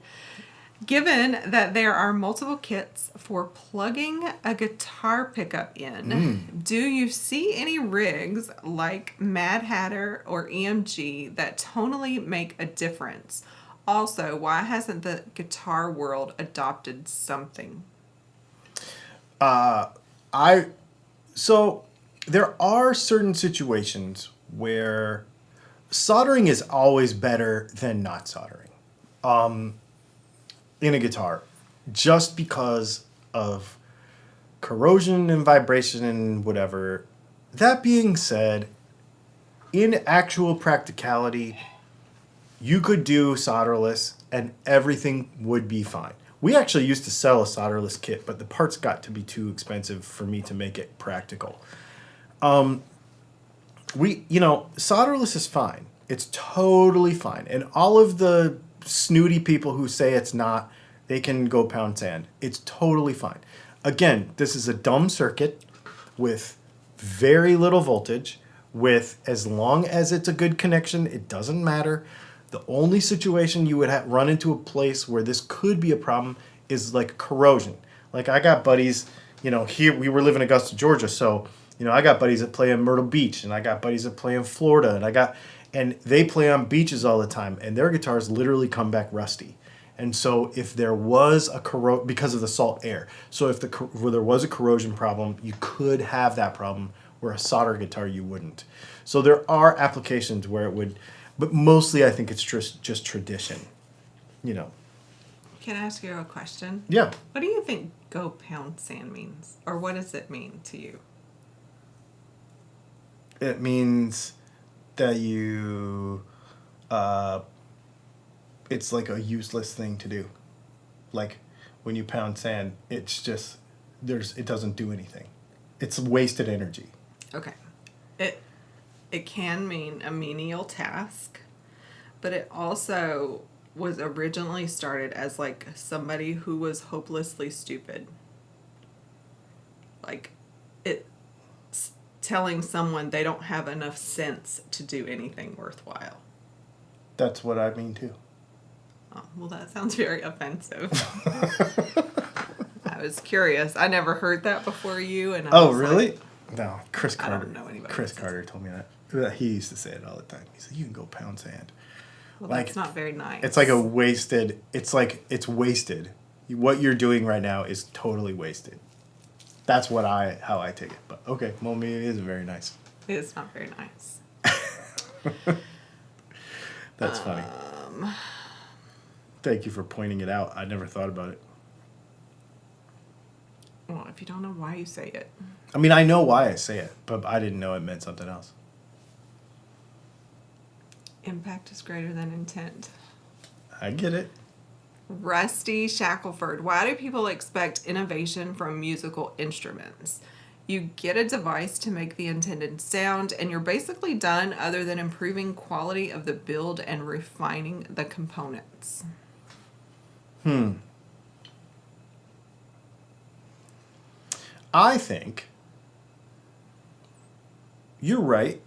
Given that there are multiple kits for plugging a guitar pickup in, do you see any rigs like Mad Hatter or EMG that tonally make a difference? Also, why hasn't the guitar world adopted something? So there are certain situations where soldering is always better than not soldering. In a guitar, just because of corrosion and vibration and whatever. That being said, in actual practicality, you could do solderless and everything would be fine. We actually used to sell a solderless kit, but the parts got to be too expensive for me to make it practical. Solderless is fine. It's totally fine. And all of the snooty people who say it's not, they can go pound sand. It's totally fine. Again, this is a dumb circuit with very little voltage, with as long as it's a good connection, it doesn't matter. The only situation you would run into a place where this could be a problem is like corrosion. Like I got buddies, here we were living in Augusta, Georgia, so I got buddies that play in Myrtle Beach, and I got buddies that play in Florida, and they play on beaches all the time, and their guitars literally come back rusty. And so if there was because of the salt air, so if where there was a corrosion problem, you could have that problem, where a solder guitar you wouldn't. So there are applications where it would, but mostly I think it's just tradition, Can I ask you a question? Yeah. What do you think go pound sand means? Or what does it mean to you? It means that it's like a useless thing to do. Like when you pound sand, it's just, it doesn't do anything. It's wasted energy. Okay. It can mean a menial task, but it also was originally started as like somebody who was hopelessly stupid. Like it's telling someone they don't have enough sense to do anything worthwhile. That's what I mean too. Oh, well, that sounds very offensive. I was curious. I never heard that before you. And I was really? Like, No, Chris Carter. I don't know anybody. Chris Carter told me that. He used to say it all the time. He said, "You can go pound sand." Well, that's not very nice. It's like it's wasted. What you're doing right now is totally wasted. That's how I take it. But okay, well, maybe it isn't very nice. It's not very nice. That's funny. Thank you for pointing it out. I never thought about it. Well, if you don't know why you say it. I mean, I know why I say it, but I didn't know it meant something else. Impact is greater than intent. I get it. Rusty Shackelford. Why do people expect innovation from musical instruments? You get a device to make the intended sound, and you're basically done other than improving quality of the build and refining the components. I think you're right.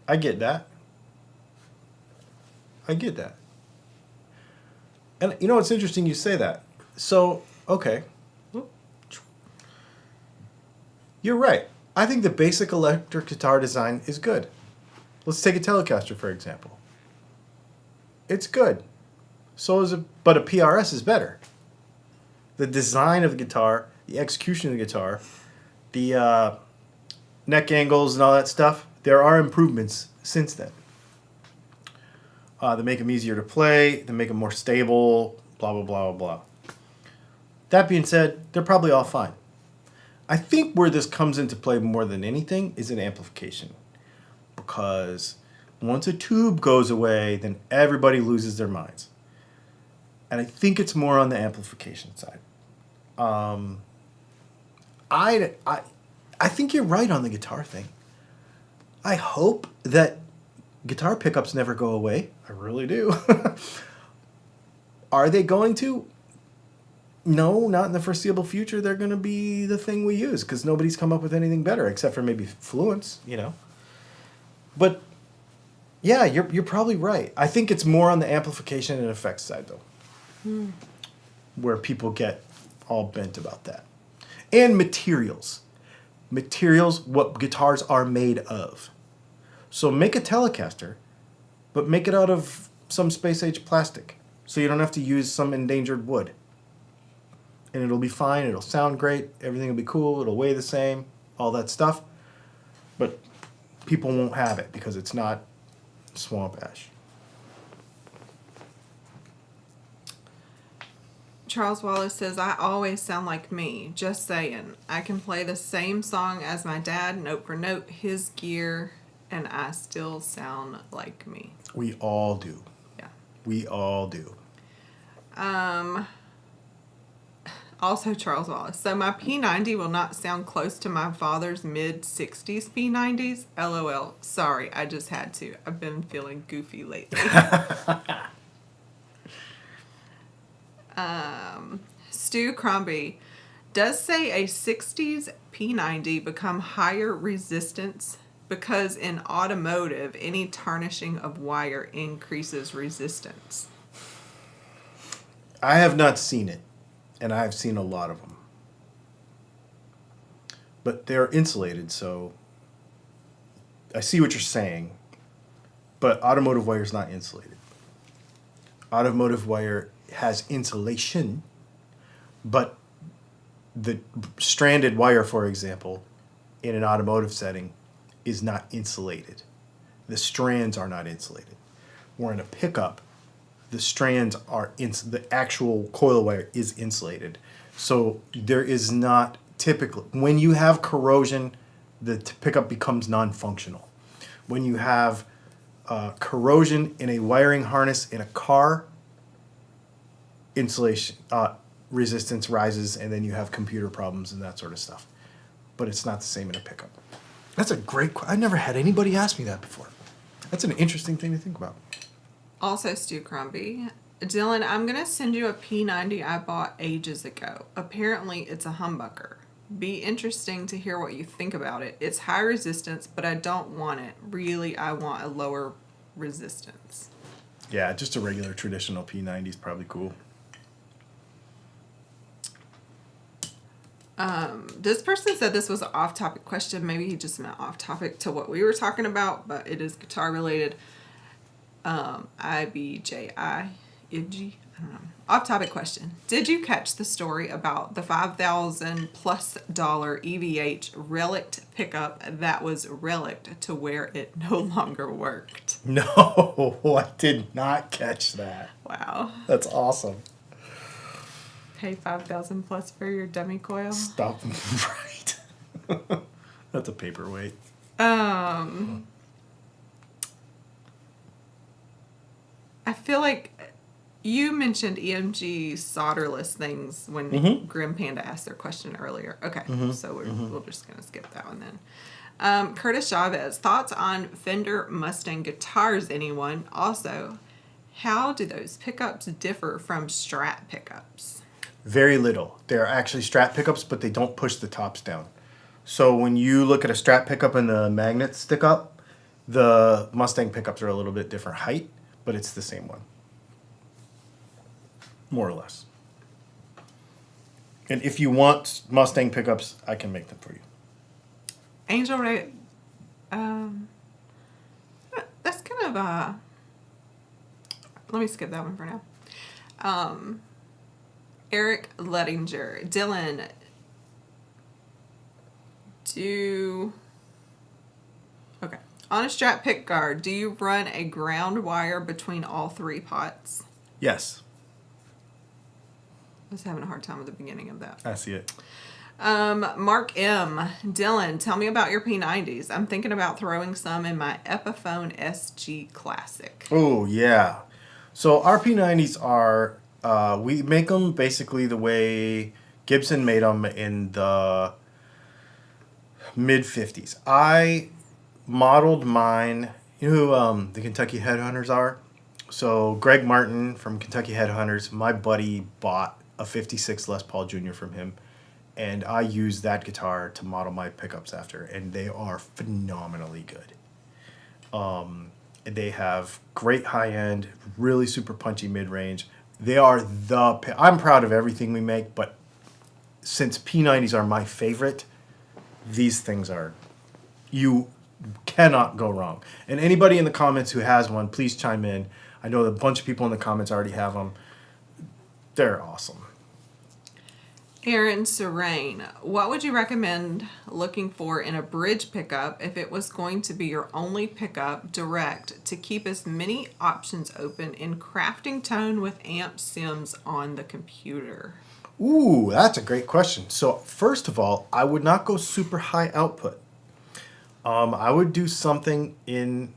I get that. And it's interesting you say that. So, okay. You're right. I think the basic electric guitar design is good. Let's take a Telecaster, for example. It's good. But a PRS is better. The design of the guitar, the execution of the guitar, the neck angles and all that stuff, there are improvements since then. They make them easier to play, they make them more stable, blah, blah, blah, blah, blah. That being said, they're probably all fine. I think where this comes into play more than anything is in amplification. Because once a tube goes away, then everybody loses their minds. And I think it's more on the amplification side. I think you're right on the guitar thing. I hope that guitar pickups never go away. I really do. Are they going to? No, not in the foreseeable future. They're going to be the thing we use because nobody's come up with anything better except for maybe Fluence, But yeah, you're probably right. I think it's more on the amplification and effects side though, where people get all bent about that. And materials, what guitars are made of. So make a Telecaster, but make it out of some space-age plastic, so you don't have to use some endangered wood. And it'll be fine, it'll sound great, everything will be cool, it'll weigh the same, all that stuff. But people won't have it because it's not swamp ash. Charles Wallace says, I always sound like me. Just saying. I can play the same song as my dad, note for note. His gear and I still sound like me. We all do. Yeah. We all do. Also, Charles Wallace. So my P90 will not sound close to my father's mid-60s P90s. LOL. Sorry, I just had to. I've been feeling goofy lately. Stu Crombie does say a 60s P90 become higher resistance because in automotive, any tarnishing of wire increases resistance. I have not seen it, and I have seen a lot of them. But they're insulated, so I see what you're saying. But automotive wire is not insulated. Automotive wire has insulation, but the stranded wire, for example, in an automotive setting is not insulated. The strands are not insulated. Where in a pickup, the strands are the actual coil wire is insulated. So there is not typically, when you have corrosion, the pickup becomes non-functional. When you have corrosion in a wiring harness in a car, insulation resistance rises, and then you have computer problems and that sort of stuff. But it's not the same in a pickup. That's a great question. I never had anybody ask me that before. That's an interesting thing to think about. Also, Stu Crombie. Dylan, I'm going to send you a P90 I bought ages ago. Apparently, it's a humbucker. Be interesting to hear what you think about it. It's high resistance, but I don't want it. Really, I want a lower resistance. Yeah, just a regular traditional P90 is probably cool. This person said this was an off-topic question. Maybe he just meant off-topic to what we were talking about, but it is guitar-related. IBJI, I don't know. Off-topic question. Did you catch the story about the $5,000+ EVH relict pickup that was relict to where it no longer worked? No, I did not catch that. Wow. That's awesome. Pay $5,000+ for your dummy coil? Stop. Right. That's a paperweight. I feel like you mentioned EMG solderless things when Grim Panda asked their question earlier. Okay, so we're just going to skip that one then. Curtis Chavez, thoughts on Fender Mustang guitars, anyone? Also, how do those pickups differ from Strat pickups? Very little. They're actually Strat pickups, but they don't push the tops down. So when you look at a Strat pickup and the magnets stick up, the Mustang pickups are a little bit different height, but it's the same one. More or less. And if you want Mustang pickups, I can make them for you. Angel Ray, that's kind of let me skip that one for now. Eric Lettinger, Dylan, okay. On a Strat pick guard, do you run a ground wire between all three pots? Yes. I was having a hard time at the beginning of that. I see it. Mark M. Dylan, tell me about your P90s. I'm thinking about throwing some in my Epiphone SG Classic. Oh, yeah. So our P90s are, we make them basically the way Gibson made them in the mid-50s. I modeled mine, you know who the Kentucky Headhunters are? So Greg Martin from Kentucky Headhunters, my buddy bought a 56 Les Paul Jr. from him, and I used that guitar to model my pickups after, and they are phenomenally good. They have great high end, really super punchy mid range. They are I'm proud of everything we make, but since P90s are my favorite, these things are, you cannot go wrong. And anybody in the comments who has one, please chime in. I know a bunch of people in the comments already have them. They're awesome. Aaron Serene, what would you recommend looking for in a bridge pickup if it was going to be your only pickup direct to keep as many options open in crafting tone with amp sims on the computer? Ooh, that's a great question. So first of all, I would not go super high output. I would do something in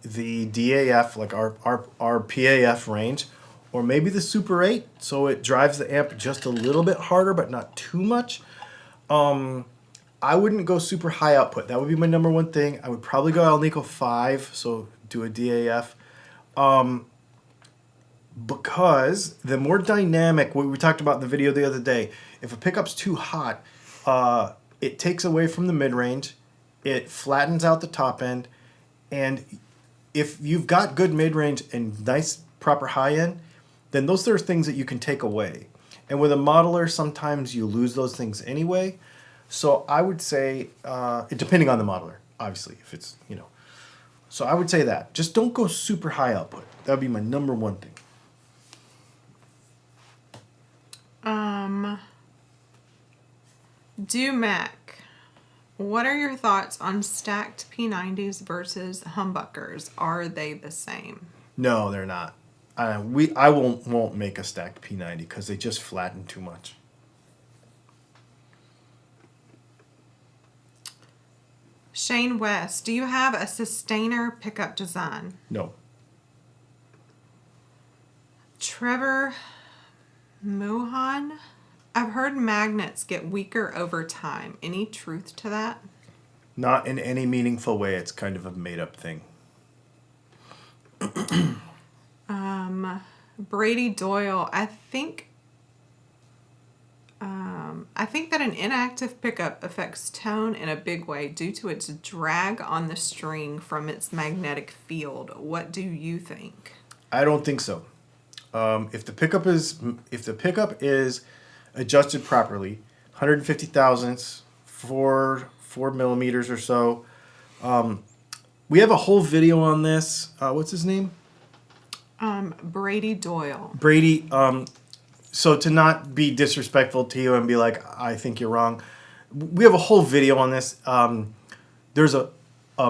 the DAF, like our PAF range, or maybe the Super 8, so it drives the amp just a little bit harder, but not too much. I wouldn't go super high output. That would be my number one thing. I would probably go Alnico 5, so do a DAF. Because the more dynamic, what we talked about in the video the other day, if a pickup's too hot, it takes away from the mid-range, it flattens out the top end, and if you've got good mid-range and nice proper high-end, then those are things that you can take away. And with a modeler, sometimes you lose those things anyway. So I would say, depending on the modeler, obviously, if it's, So I would say that. Just don't go super high output. That would be my number one thing. Mac, what are your thoughts on stacked P90s versus humbuckers? Are they the same? No, they're not. I won't make a stacked P90 because they just flatten too much. Shane West, do you have a sustainer pickup design? No. Trevor Mohan, I've heard magnets get weaker over time. Any truth to that? Not in any meaningful way. It's kind of a made-up thing. Brady Doyle, I think that an inactive pickup affects tone in a big way due to its drag on the string from its magnetic field. What do you think? I don't think so. If the pickup is adjusted properly, 150 thousandths, 4 millimeters or so. We have a whole video on this. What's his name? Brady Doyle. Brady. So to not be disrespectful to you and be like, I think you're wrong, we have a whole video on this. There's a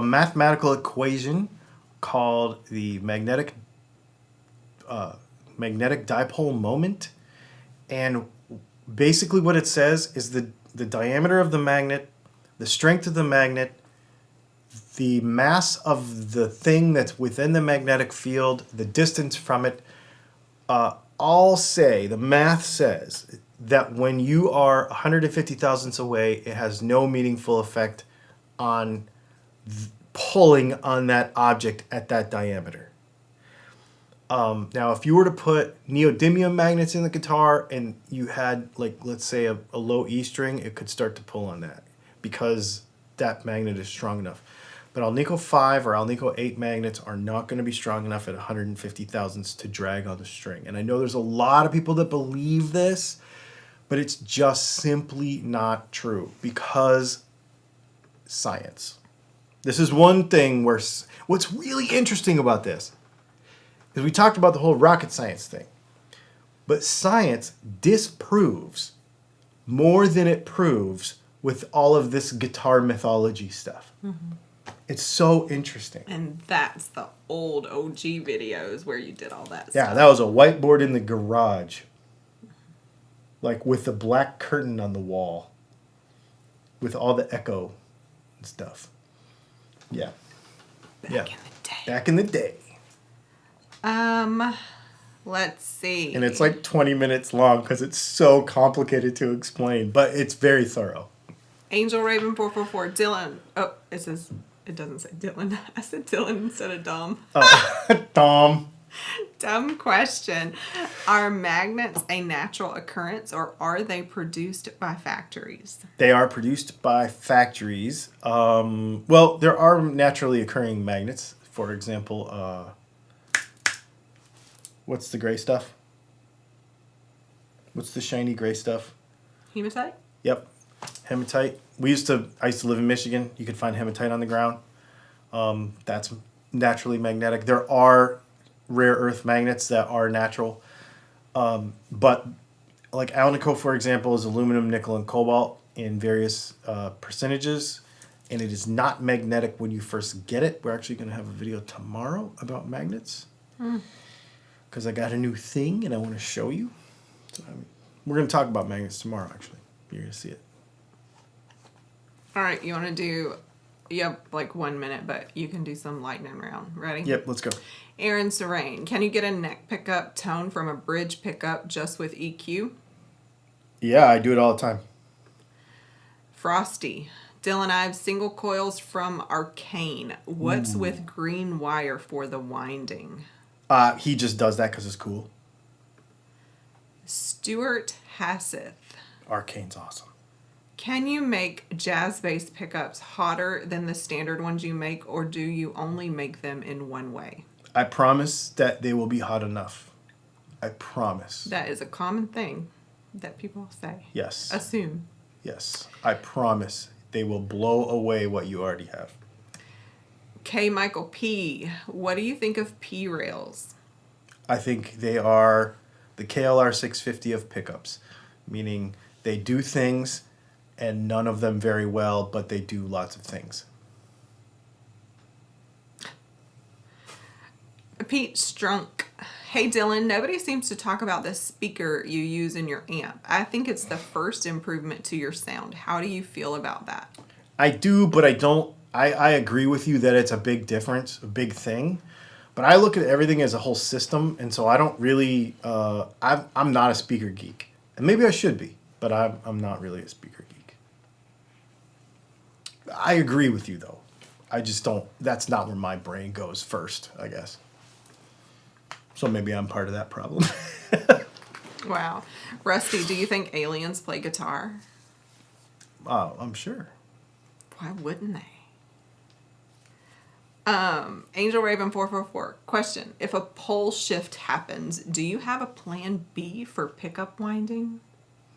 mathematical equation called the magnetic dipole moment, and basically what it says is the diameter of the magnet, the strength of the magnet, the mass of the thing that's within the magnetic field, the distance from it, the math says that when you are 150 thousandths away, it has no meaningful effect on pulling on that object at that diameter. Now, if you were to put neodymium magnets in the guitar and you had, let's say, a low E string, it could start to pull on that because that magnet is strong enough. But Alnico 5 or Alnico 8 magnets are not going to be strong enough at 150 thousandths to drag on the string. And I know there's a lot of people that believe this, but it's just simply not true because science. This is one thing where what's really interesting about this is we talked about the whole rocket science thing. But science disproves more than it proves with all of this guitar mythology stuff. Mm-hmm. It's so interesting. And that's the old OG videos where you did all that stuff. Yeah, that was a whiteboard in the garage. With the black curtain on the wall. With all the echo and stuff. Yeah. Back in the day. Let's see. And it's 20 minutes long because it's so complicated to explain, but it's very thorough. Angel Raven 444, Dylan. Oh, it doesn't say Dylan. I said Dylan instead of Dom. Oh, Dom. Dumb question. Are magnets a natural occurrence or are they produced by factories? They are produced by factories. Well, there are naturally occurring magnets. For example, what's the gray stuff? What's the shiny gray stuff? Hematite? Yep. Hematite. I used to live in Michigan. You could find hematite on the ground. That's naturally magnetic. There are rare earth magnets that are natural. But Alnico, for example, is aluminum, nickel, and cobalt in various percentages. And it is not magnetic when you first get it. We're actually going to have a video tomorrow about magnets. Because I got a new thing and I want to show you. So, we're going to talk about magnets tomorrow, actually. You're going to see it. All right, you want to do Yep, like 1 minute, but you can do some lightning round. Ready? Yep, let's go. Aaron Serene, can you get a neck pickup tone from a bridge pickup just with EQ? Yeah, I do it all the time. Frosty, Dylan Ives single coils from Arcane. What's with green wire for the winding? He just does that because it's cool. Stuart Hasseth, Arcane's awesome. can you make jazz bass pickups hotter than the standard ones you make, or do you only make them in one way? I promise that they will be hot enough. I promise. That is a common thing that people say. Yes. Assume. Yes. I promise they will blow away what you already have. K. Michael P. What do you think of P rails? I think they are the KLR 650 of pickups, meaning they do things and none of them very well, but they do lots of things. Pete Strunk. Hey Dylan, nobody seems to talk about the speaker you use in your amp. I think it's the first improvement to your sound. How do you feel about that? I do, but I don't. I agree with you that it's a big difference, a big thing. But I look at everything as a whole system, and so I don't really. I'm not a speaker geek, and maybe I should be, but I'm not really a speaker geek. I agree with you though. I just don't. That's not where my brain goes first, I guess. So maybe I'm part of that problem. Wow. Rusty, do you think aliens play guitar? I'm sure. Why wouldn't they? Angel Raven 444. Question. If a pole shift happens, do you have a plan B for pickup winding?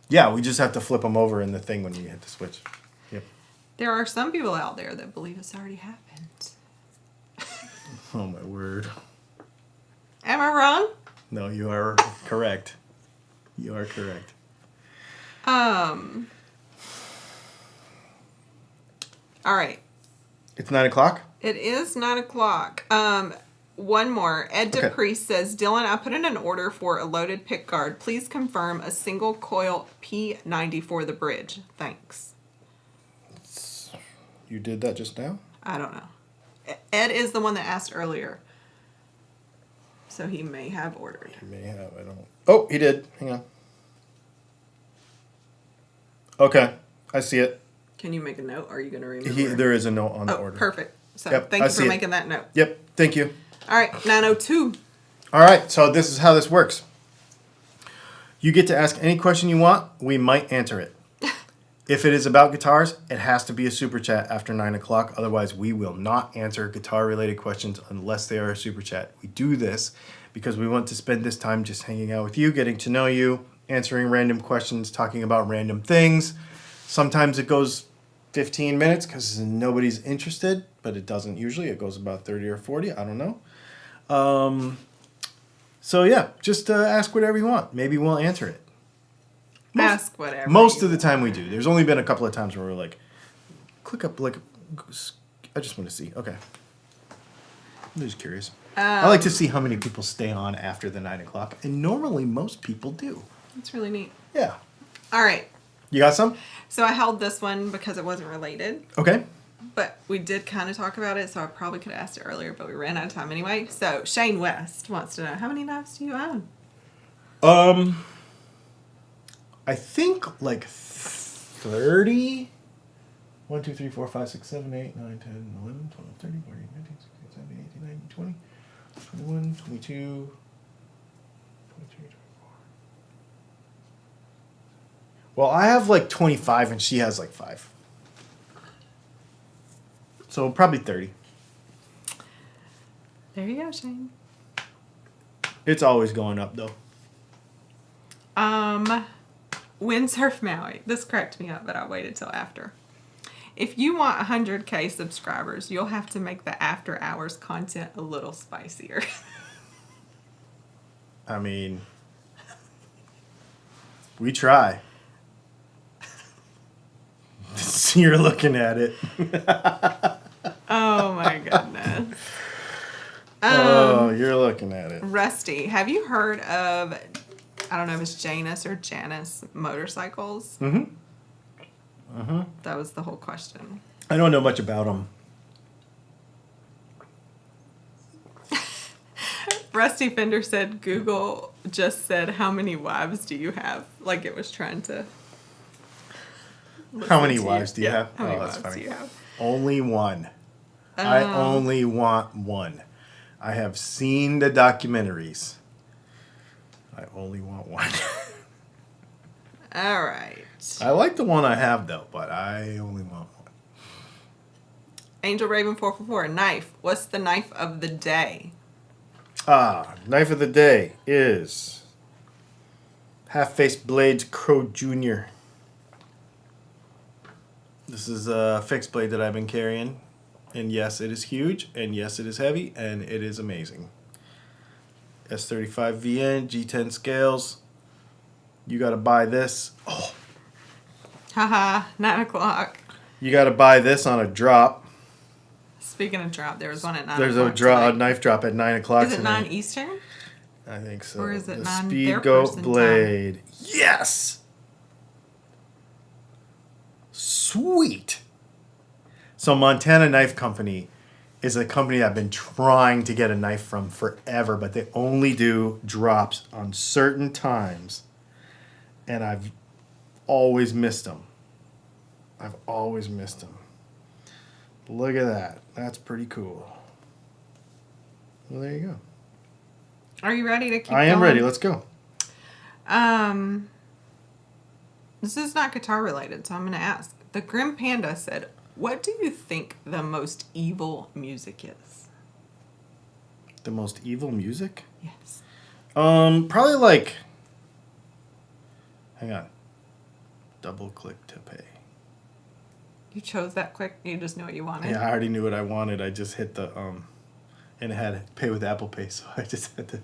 Yeah, we just have to flip them over in the thing when you hit the switch. Yep. There are some people out there that believe it's already happened. Oh my word. Am I wrong? No, you are correct. You are correct. All right. It's 9:00? It is 9:00. One more. Ed Okay. DePriest says, Dylan, I put in an order for a loaded pick guard. Please confirm a single coil P90 for the bridge. Thanks. You did that just now? I don't know. Ed is the one that asked earlier. So he may have ordered. He may have. I don't. Oh, he did. Hang on. Okay, I see it. Can you make a note? Or are you going to remember? There is a note on the Oh, order. perfect. So Yep, thank I you see for it. making that note. Yep. Thank you. All right, 902. All right. So this is how this works. You get to ask any question you want. We might answer it. If it is about guitars, it has to be a super chat after 9:00. Otherwise, we will not answer guitar-related questions unless they are a super chat. We do this because we want to spend this time just hanging out with you, getting to know you, answering random questions, talking about random things. Sometimes it goes 15 minutes because nobody's interested, but it doesn't usually. It goes about 30 or 40. I don't know. So yeah, just ask whatever you want. Maybe we'll answer it. Ask whatever. Most of the time we do. There's only been a couple of times where we're like, click up, like, I just want to see. Okay. I'm just curious. I like to see how many people stay on after the 9:00, and normally most people do. That's really neat. Yeah. All right. You got some? So I held this one because it wasn't related, Okay. but we did kind of talk about it, so I probably could have asked it earlier, but we ran out of time anyway. So Shane West wants to know, how many knives do you own? I think like 30. 1, 2, 3, 4, 5, 6, 7, 8, 9, 10, 11, 12, 13, 14, 15, 16, 17, 18, 19, 20, 21, 22, 23, 24. Well, I have like 25 and she has like 5. So probably 30. There you go, Shane. It's always going up though. Windsurf Maui. This cracked me up, but I waited till after. If you want 100K subscribers, you'll have to make the after hours content a little spicier. I mean, we try. You're looking at it. Oh my goodness. Oh, you're looking at it. Rusty, have you heard of, I don't know if it's Janus or Janus motorcycles? Mm-hmm. That was the whole question. I don't know much about them. Rusty Fender said Google just said, how many wives do you have? Like it was trying to... How many listen to wives do you have? How many that's wives funny. do you have? Only one. I only want one. I have seen the documentaries. I only want one. All right. I like the one I have, though, but I only want one. Angel Raven 444, knife. What's the knife of the day? Knife of the day is Half-Faced Blades Crow Jr. This is a fixed blade that I've been carrying. And yes, it is huge. And yes, it is heavy. And it is amazing. S35 VN, G10 scales. You got to buy this. Oh, Haha, 9 o'clock. you got to buy this on a drop. Speaking of drop, there was one at 9 There's o'clock. a knife drop at 9 o'clock Is it tonight. 9 Eastern? I think so. Or is it the 9 Speed their Goat person Blade. Yes! Sweet. So Montana Knife Company is a company I've been trying to get a knife from forever, but they only do drops on certain times. And I've always missed them. I've always missed them. Look at that. That's pretty cool. Well, there you go. Are you ready to keep I am going? ready. Let's go. This is not guitar related, so I'm going to ask. The Grim Panda said, what do you think the most evil music is? The most evil music? Yes. Probably like... Hang on. Double click to pay. You chose that quick? You just knew what you wanted? Yeah, I already knew what I wanted. I just hit the, and it had pay with Apple Pay, so I just had to...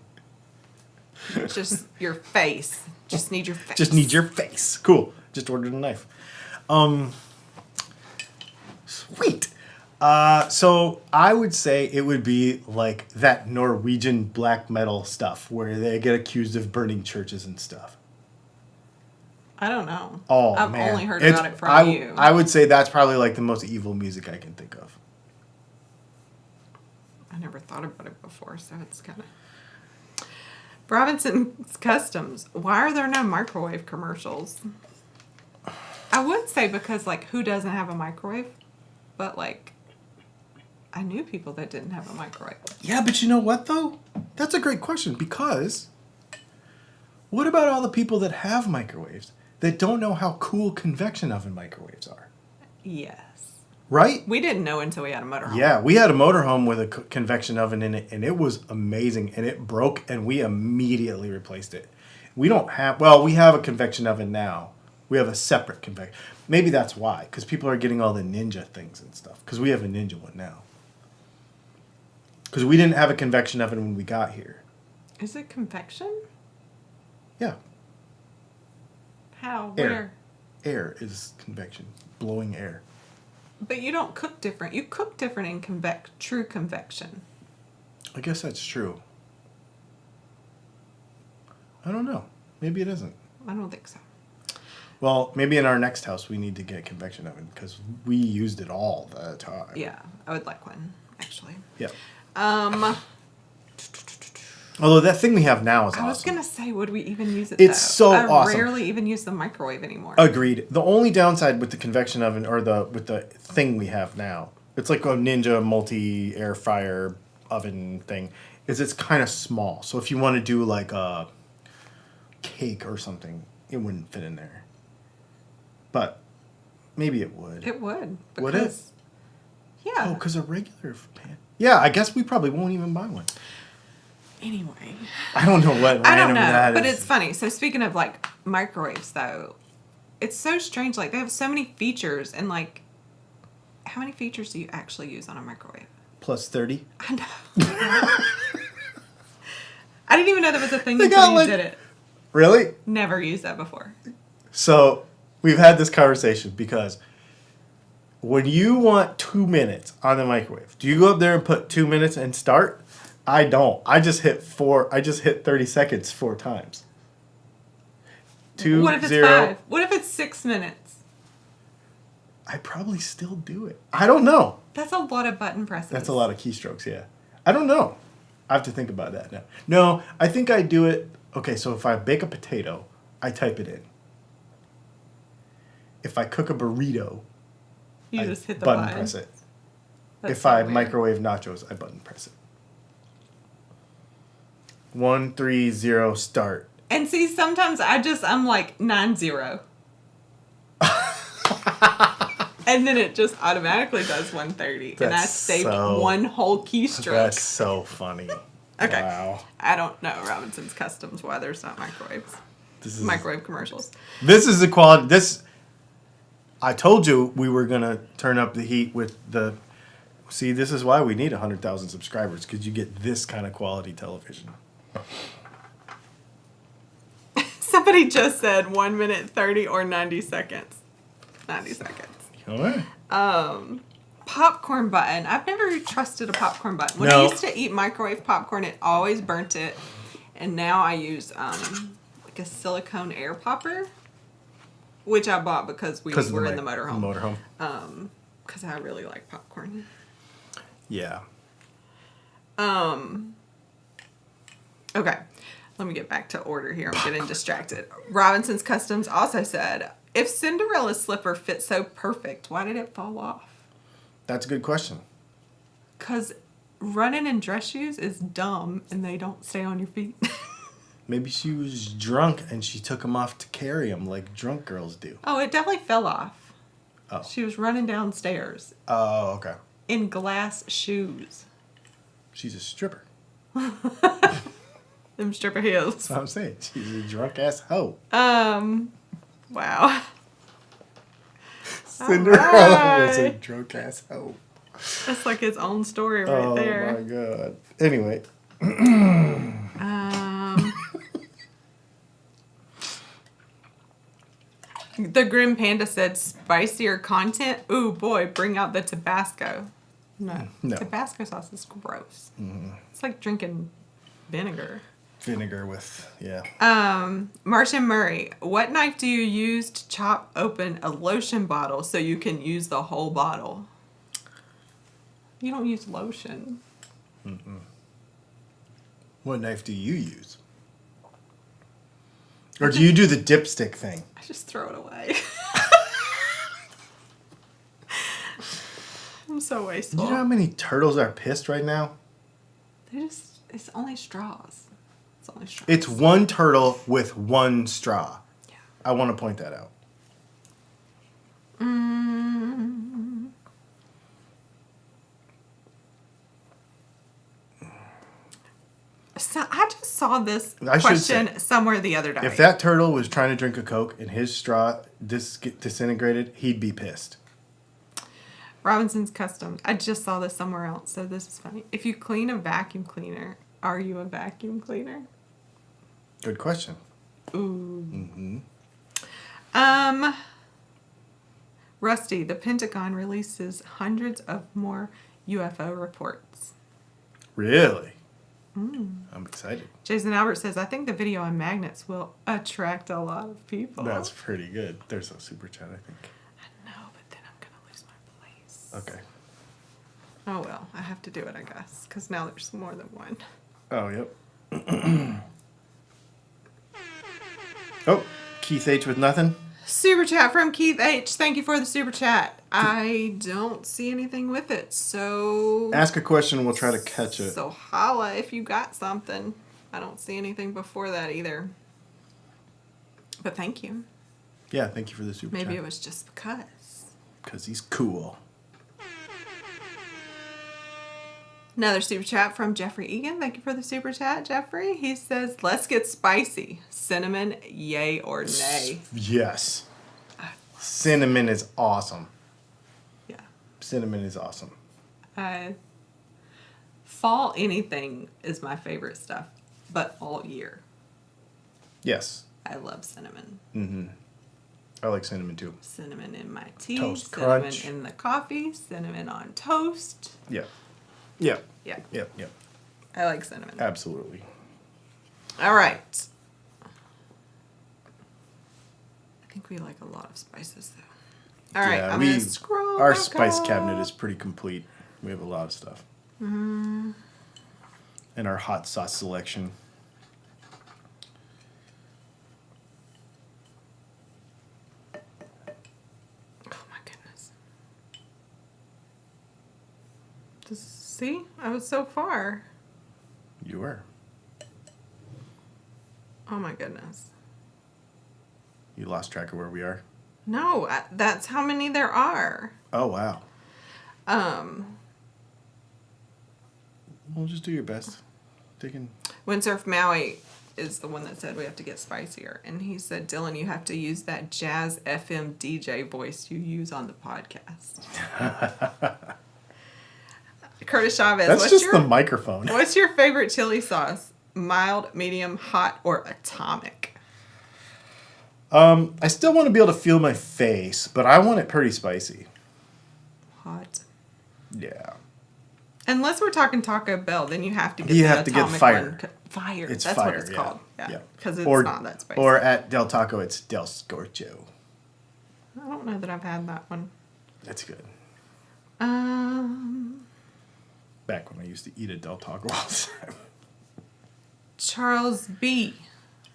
Just your face. Just need your face. Just need your face. Cool. Just ordered a knife. Sweet. So I would say it would be like that Norwegian black metal stuff where they get accused of burning churches and stuff. I don't know. Oh, I've man. only heard about it from you. I would say that's probably like the most evil music I can think of. I never thought about it before, so it's kind of... Robinson's Customs. Why are there no microwave commercials? I would say because, like, who doesn't have a microwave? But, like, I knew people that didn't have a microwave. Yeah, but you know what, though? That's a great question because what about all the people that have microwaves that don't know how cool convection oven microwaves are? Yes. Right? We didn't know until we had a motorhome. Yeah, we had a motorhome with a convection oven in it, and it was amazing, and it broke, and we immediately replaced it. We don't have... Well, we have a convection oven now. We have a separate convection. Maybe that's why, because people are getting all the Ninja things and stuff, because we have a Ninja one now. Because we didn't have a convection oven when we got here. Is it convection? Yeah. How? Air. Where? Air is convection. Blowing air. But you don't cook different. You cook different in true convection. I guess that's true. I don't know. Maybe it isn't. I don't think so. Well, maybe in our next house we need to get a convection oven because we used it all the time. Yeah, I would like one, actually. Yeah. Although that thing we have now is awesome. I was going to say, would we even use it, It's so I awesome. rarely even use the microwave anymore. Agreed. The only downside with the convection oven or with the thing we have now, it's like a Ninja multi-air fryer oven thing, is it's kind of small. So if you want to do like a cake or something, it wouldn't fit in there. But maybe it would. It would. Would it? Yeah. Oh, because a regular pan. Yeah, I guess we probably won't even buy one. Anyway. I don't know what I don't random know, that but is. it's funny. So speaking of like microwaves, though, it's so strange. Like they have so many features, and like, how many features do you actually use on a microwave? Plus 30. I know. I didn't even know that was a thing until you did it. Really? Never used that before. So we've had this conversation because when you want 2 minutes on the microwave, do you go up there and put 2 minutes and start? I don't. I just hit 30 seconds 4 times. 2, What if it's 0. 5? What if it's 6 minutes? I probably still do it. I don't know. That's a lot of button presses. That's a lot of keystrokes, yeah. I don't know. I have to think about that now. No, I think I do it. Okay, so if I bake a potato, I type it in. If I cook a burrito, You I just hit the button button. press it. That's If so I weird. microwave nachos, I button press it. 1, 3, 0, start. And see, sometimes I'm like 9-0. And then it just automatically does 130. And I That's saved so- one whole keystroke. That's so funny. Okay. Wow. I don't know Robinson's Customs why there's not microwaves. This is Microwave commercials. This is the quality. This. I told you we were gonna turn up the heat with the. See, this is why we need 100,000 subscribers, because you get this kind of quality television. Somebody just said 1 minute 30 or 90 seconds. 90 seconds. All right. Popcorn button. I've never trusted a popcorn button. When I No. used to eat microwave popcorn, it always burnt it. And now I use like a silicone air popper, which I bought because we were in the motorhome. Motorhome. Because I really like popcorn. Yeah. Okay, let me get back to order here. I'm getting distracted. Robinson's Customs also said, if Cinderella's slipper fits so perfect, why did it fall off? That's a good question. Because running in dress shoes is dumb and they don't stay on your feet. Maybe she was drunk and she took them off to carry them like drunk girls do. Oh, it definitely fell off. Oh. She was running downstairs Oh, okay. in glass shoes. She's a stripper. Them stripper heels. That's what I'm saying. She's a drunk ass hoe. Wow. Cinderella was a Alright. drunk ass hoe. That's like his own story right Oh there. my god. Anyway. The Grim Panda said spicier content. Ooh boy, bring out the Tabasco. No. Tabasco sauce is gross. It's like drinking vinegar. Vinegar with, yeah. Martian Murray, what knife do you use to chop open a lotion bottle so you can use the whole bottle? You don't use lotion. What knife do you use? Or do you do the dipstick thing? I just throw it away. I'm so wasteful. You know how many turtles are pissed right now? It's only straws. It's only straws. It's one turtle with one straw. Yeah. I want to point that out. So I just saw this I should question say, somewhere the other day. If that turtle was trying to drink a Coke and his straw disintegrated, he'd be pissed. Robinson's Customs. I just saw this somewhere else, so this is funny. If you clean a vacuum cleaner, are you a vacuum cleaner? Good question. Ooh. Rusty, the Pentagon releases hundreds of more UFO reports. Really? I'm excited. Jason Albert says, I think the video on magnets will attract a lot of people. That's pretty good. There's a super chat, I think. I know, but then I'm going to lose my place. Okay. Oh, well, I have to do it, I guess, because now there's more than one. Oh, yep. Oh, Keith H with nothing. Super chat from Keith H. Thank you for the super chat. I don't see anything with it, so... Ask a question, we'll try to catch it. So holla if you got something. I don't see anything before that either. But thank you. Yeah, thank you for the super chat. Maybe it was just because. Because he's cool. Another super chat from Jeffrey Egan. Thank you for the super chat, Jeffrey. He says, let's get spicy. Cinnamon, yay or nay? Yes. Cinnamon is awesome. Yeah. Cinnamon is awesome. Fall anything is my favorite stuff, but all year. Yes. I love cinnamon. Mm-hmm. I like cinnamon too. Cinnamon in my tea, Toast cinnamon crunch. in the coffee, cinnamon on toast. Yeah. Yeah. Yeah, Yep. Yep. I like cinnamon. Absolutely. All right. I think we like a lot of spices, though. All right, Yeah, I'm going to scroll our back spice up. cabinet is pretty complete. We have a lot of stuff. And in our hot sauce selection. Oh my goodness. See? I was so far. You were. Oh my goodness. You lost track of where we are? No, that's how many there are. Oh, wow. Well, just do your best. Windsurf Maui is the one that said we have to get spicier. And he said, Dylan, you have to use that jazz FM DJ voice you use on the podcast. Curtis Chavez. That's just the microphone. What's your favorite chili sauce? Mild, medium, hot, or atomic? I still want to be able to feel my face, but I want it pretty spicy. Hot. Yeah. Unless we're talking Taco Bell, then you have to get fire. One. Fire. It's That's fire, what it's called. Yeah. Because it's not that spicy. Or at Del Taco, it's Del Scorcho. I don't know that I've had that one. That's good. Back when I used to eat at Del Taco all the time. Charles B.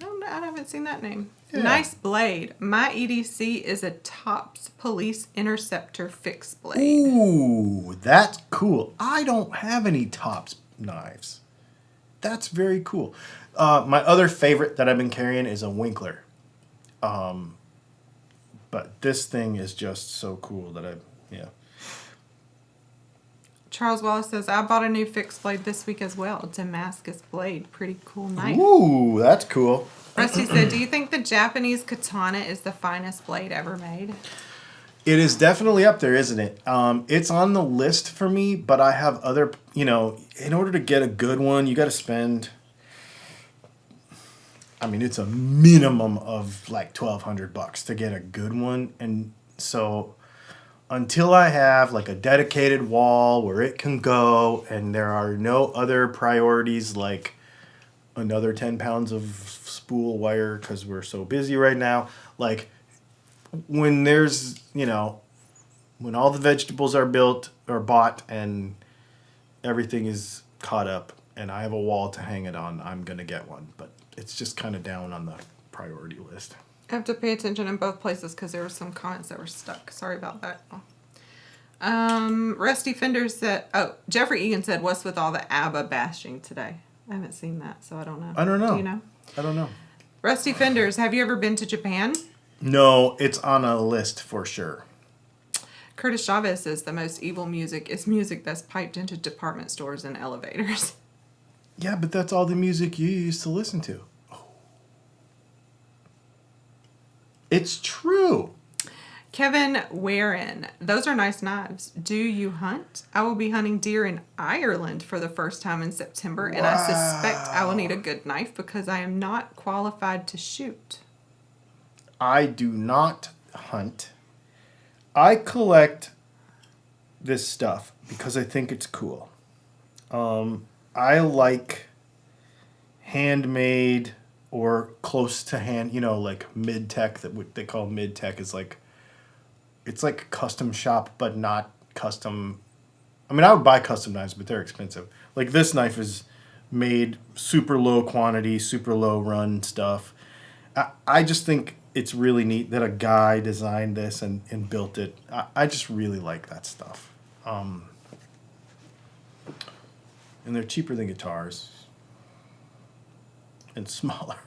I haven't seen that name. Yeah. Nice blade. My EDC is a Tops Police Interceptor fixed blade. Ooh, that's cool. I don't have any Tops knives. That's very cool. My other favorite that I've been carrying is a Winkler. But this thing is just so cool that Charles Wallace says, I bought a new fixed blade this week as well. Damascus blade. Pretty cool knife. Ooh, that's cool. Rusty said, do you think the Japanese katana is the finest blade ever made? It is definitely up there, isn't it? It's on the list for me, but I have other, in order to get a good one, you got to spend, it's a minimum of like $1,200 to get a good one. And so until I have like a dedicated wall where it can go and there are no other priorities like another 10 pounds of spool wire because we're so busy right now, like when there's, when all the vegetables are built or bought and everything is caught up and I have a wall to hang it on, I'm going to get one. But it's just kind of down on the priority list. I have to pay attention in both places because there were some comments that were stuck. Sorry about that. Rusty Fender said, Jeffrey Egan said, what's with all the ABBA bashing today? I haven't seen that, so I don't know. I don't know. Do you know? I don't know. Rusty Fenders, have you ever been to Japan? No, it's on a list for sure. Curtis Chavez says the most evil music is music that's piped into department stores and elevators. Yeah, but that's all the music you used to listen to. Oh. It's true. Kevin Warren, those are nice knives. Do you hunt? I will be hunting deer in Ireland for the first time in September, and I suspect I will need a good knife because I am not qualified to shoot. I do not hunt. I collect this stuff because I think it's cool. I like handmade or close to hand, like mid-tech, that what they call mid-tech is like, it's like custom shop, but not custom. I would buy custom knives, but they're expensive. Like this knife is made super low quantity, super low run stuff. I just think it's really neat that a guy designed this and built it. I just really like that stuff. And they're cheaper than guitars. And smaller.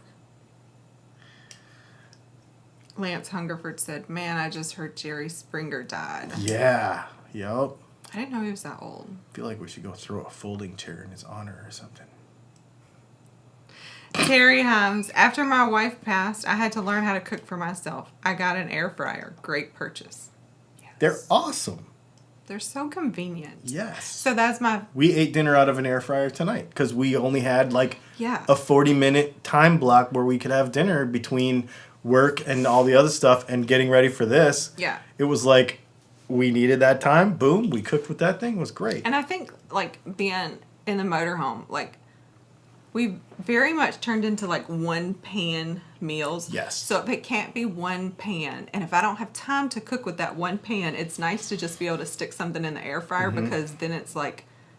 Lance Hungerford said, man, I just heard Jerry Springer died. Yeah. Yep. I didn't know he was that old. I feel like we should go throw a folding chair in his honor or something. Terry Himes, after my wife passed, I had to learn how to cook for myself. I got an air fryer. Great purchase. Yes. They're awesome. They're so convenient. Yes. So that's We ate dinner out of an air fryer tonight because we only had a Yeah. 40-minute time block where we could have dinner between work and all the other stuff and getting ready for this. Yeah. It was like we needed that time. Boom. We cooked with that thing. It was great. And I think being in the motorhome, we very much turned into one pan meals. Yes. So if it can't be one pan, and if I don't have time to cook with that one pan, it's nice to just be able to stick something in the air fryer because then it's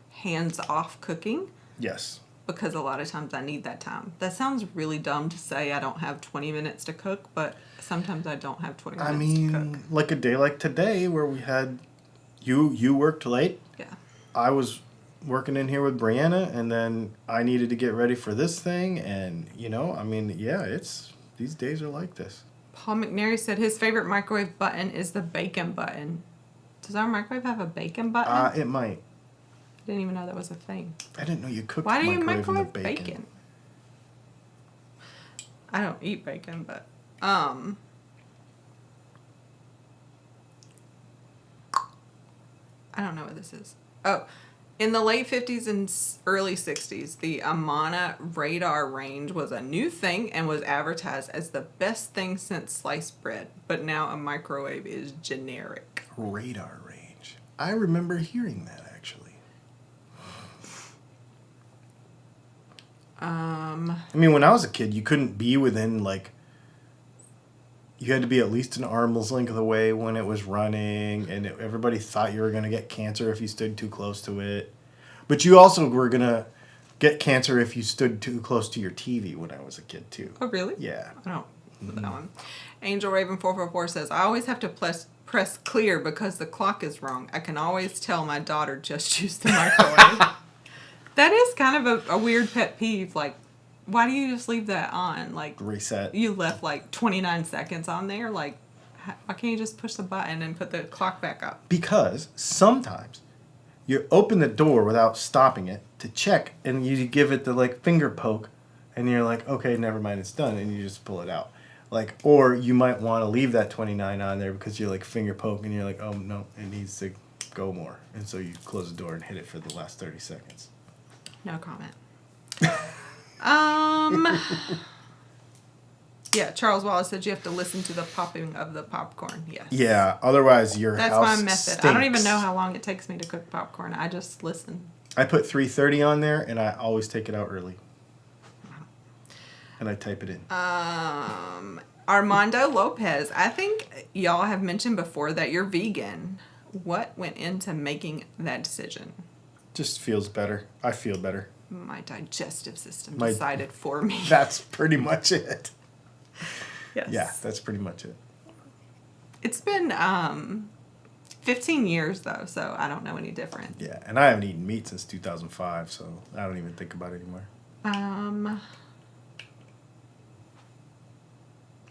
hands off cooking. Yes. because a lot of times I need that time. That sounds really dumb to say I don't have 20 minutes to cook, but sometimes I don't have 20 minutes to cook. Like a day like today where we had you worked late. Yeah. I was working in here with Brianna, and then I needed to get ready for this thing, and it's these days are like this. Paul McNary said his favorite microwave button is the bacon button. Does our microwave have a bacon button? It might. I didn't even know that was a thing. I didn't know you cooked. Why do you microwave microwave bacon? I don't eat bacon, but I don't know what this is. Oh, in the late 50s and early 60s, the Amana radar range was a new thing and was advertised as the best thing since sliced bread. But now a microwave is generic. Radar range. I remember hearing that, actually. When I was a kid, you couldn't be within, you had to be at least an arm's length away when it was running, and everybody thought you were going to get cancer if you stood too close to it. But you also were going to get cancer if you stood too close to your TV when I was a kid, too. Oh, really? Yeah. I don't know that one. Angel Raven 444 says, I always have to press clear because the clock is wrong. I can always tell my daughter just used the microwave. That is kind of a weird pet peeve. Why do you just leave that on? Reset. You left 29 seconds on there. Why can't you just push the button and put the clock back up? Because sometimes you open the door without stopping it to check, and you give it the finger poke, and you're like, okay, never mind, it's done, and you just pull it out. Or you might want to leave that 29 on there because you're finger poke, and you're like, oh no, it needs to go more, and so you close the door and hit it for the last 30 seconds. No comment. Yeah, Charles Wallace said you have to listen to the popping of the popcorn. Yes. Yeah, otherwise your That's house my method. stinks. I don't even know how long it takes me to cook popcorn. I just listen. I put 3:30 on there, and I always take it out early. And I type it in. Armando Lopez, I think y'all have mentioned before that you're vegan. What went into making that decision? Just feels better. I feel better. My digestive system decided for me. That's pretty much it. Yes. Yeah, that's pretty much it. It's been 15 years, though, so I don't know any different. Yeah, and I haven't eaten meat since 2005, so I don't even think about it anymore.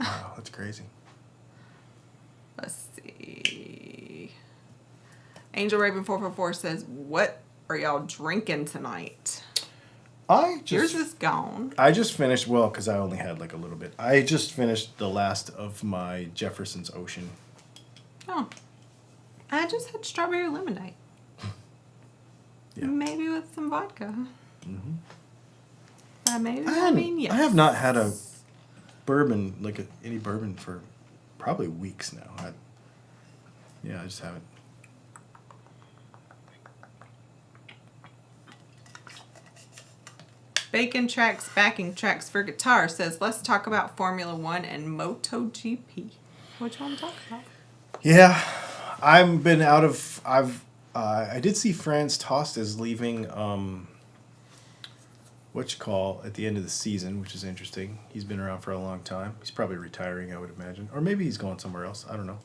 Wow, that's crazy. Let's see. Angel Raven 444 says, what are y'all drinking tonight? Yours is gone. I just finished, because I only had a little bit. I just finished the last of my Jefferson's Ocean. Oh. I just had strawberry lemonade. Yeah. Maybe with some vodka. Mm-hmm. Yes. I have not had a bourbon, any bourbon for probably weeks now. I just haven't. Bacon Tracks Backing Tracks for Guitar says, let's talk about Formula One and MotoGP. What you want to talk about? Yeah, I've been out of. I did see Franz Tost is leaving. At the end of the season, which is interesting. He's been around for a long time. He's probably retiring, I would imagine, or maybe he's going somewhere else. I don't know.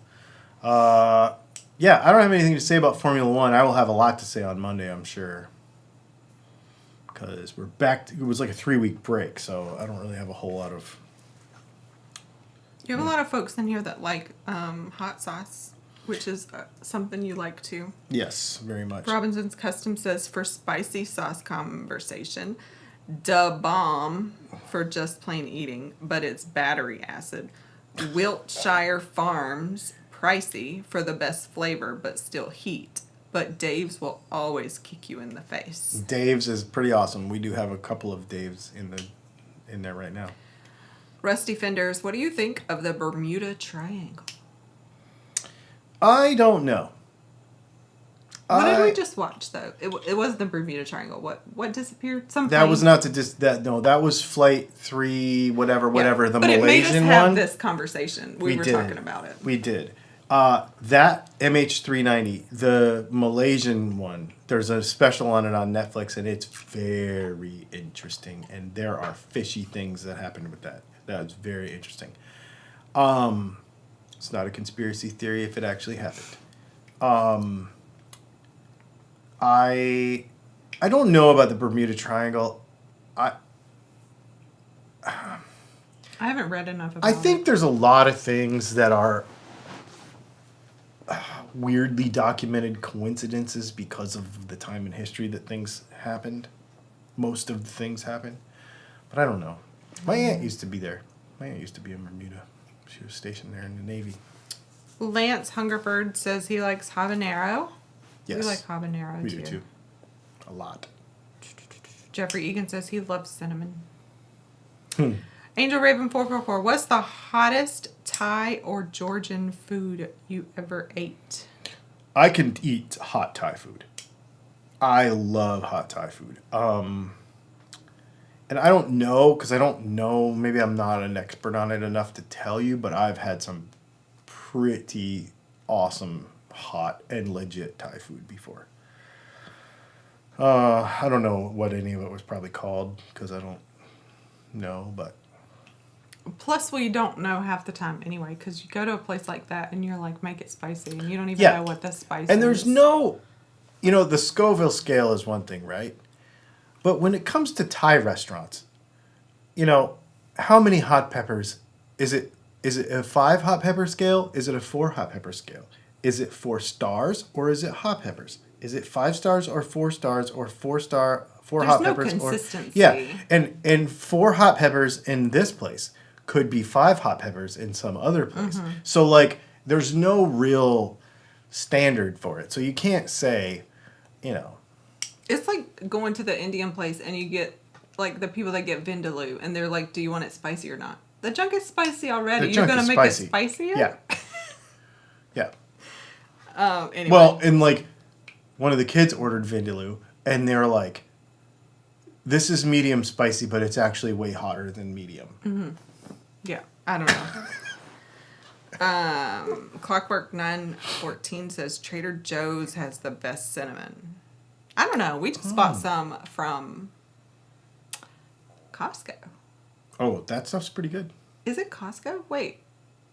I don't have anything to say about Formula One. I will have a lot to say on Monday, I'm sure. Because we're back. It was a 3-week break, so I don't really have a whole lot of. You have a lot of folks in here that like hot sauce, which is something you like too. Yes, very much. Robinson's Custom says, for spicy sauce conversation, da bomb for just plain eating, but it's battery acid. Wiltshire Farms, pricey for the best flavor, but still heat. But Dave's will always kick you in the face. Dave's is pretty awesome. We do have a couple of Dave's in there right now. Rusty Fenders, what do you think of the Bermuda Triangle? I don't know. What did we just watch though? It was the Bermuda Triangle. What disappeared? Some that plane? was not that was Flight 3 whatever the but Malaysian it made us one. have this conversation. We were talking about it. We did. That MH390, the Malaysian one, there's a special on it on Netflix, and it's very interesting. And there are fishy things that happened with that. That was very interesting. It's not a conspiracy theory if it actually happened. I don't know about the Bermuda Triangle. I haven't read enough about I think there's a lot of things that are weirdly documented coincidences because of the time in history that things happened. Most of the things happened. But I don't know. My aunt used to be there. My aunt used to be in Bermuda. She was stationed there in the Navy. Lance Hungerford says he likes habanero. Yes. We like habanero We too. do too. A lot. Jeffrey Egan says he loves cinnamon. Angel Raven 444. What's the hottest Thai or Georgian food you ever ate? I can eat hot Thai food. I love hot Thai food. And I don't know, because I don't know, maybe I'm not an expert on it enough to tell you, but I've had some pretty awesome hot and legit Thai food before. I don't know what any of it was probably called, because I don't know, but... Plus, we don't know half the time anyway, because you go to a place like that and you're like, make it spicy, and you don't even know what the spice is. And there's no... You know, the Scoville scale is one thing, right? But when it comes to Thai restaurants, you know, how many hot peppers is it? Is it a 5 hot pepper scale? Is it a 4 hot pepper scale? Is it 4 stars or is it hot peppers? Is it 5 stars or 4 stars or 4 hot peppers? There's no consistency. Yeah, and 4 hot peppers in this place could be 5 hot peppers in some other place. Mm-hmm. So like, there's no real standard for it. So you can't say, you know. It's like going to the Indian place and you get, like, the people that get vindaloo, and they're like, do you want it spicy or not? The junk is spicy already. You're going to make it spicier? Yeah. Yeah. Anyway. Well, and, like, one of the kids ordered vindaloo, and they were like, this is medium spicy, but it's actually way hotter than medium. Mm-hmm. Yeah. I don't know. Clockwork 914 says Trader Joe's has the best cinnamon. I don't know. We just bought some from Costco. Oh, that stuff's pretty good. Is it Costco? Wait.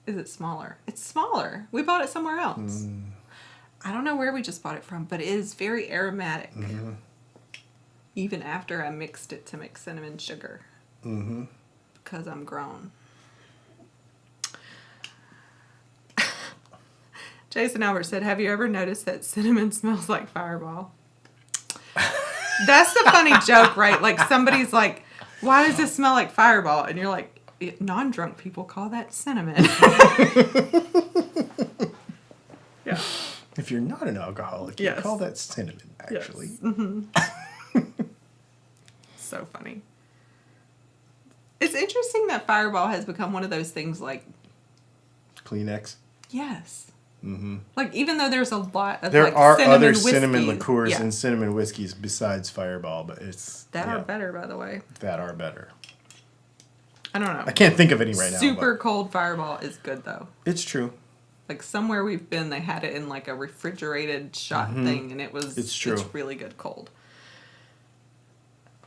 Is it smaller? It's smaller. We bought it somewhere else. I don't know where we just bought it from, but it is very aromatic. Mm-hmm. Even after I mixed it to make cinnamon sugar. Mm-hmm. Because I'm grown. Jason Albert said, have you ever noticed that cinnamon smells like Fireball? That's the funny joke, right? Like, somebody's like, why does this smell like Fireball? And you're like, non-drunk people call that cinnamon. Yeah. If you're not an alcoholic, you call that cinnamon, actually. Yes. Mm-hmm. So funny. It's interesting that Fireball has become one of those things like... Kleenex? Yes. Mm-hmm. Like, even though there's a lot of there like are cinnamon other whiskeys, cinnamon liqueurs and cinnamon whiskeys besides Fireball, but it's that are better, by the way. That are better. I don't know. I can't think of any right now. Super cold Fireball is good though. It's true. Like, somewhere we've been, they had it in like a refrigerated shot thing, and it's true. It's really good cold.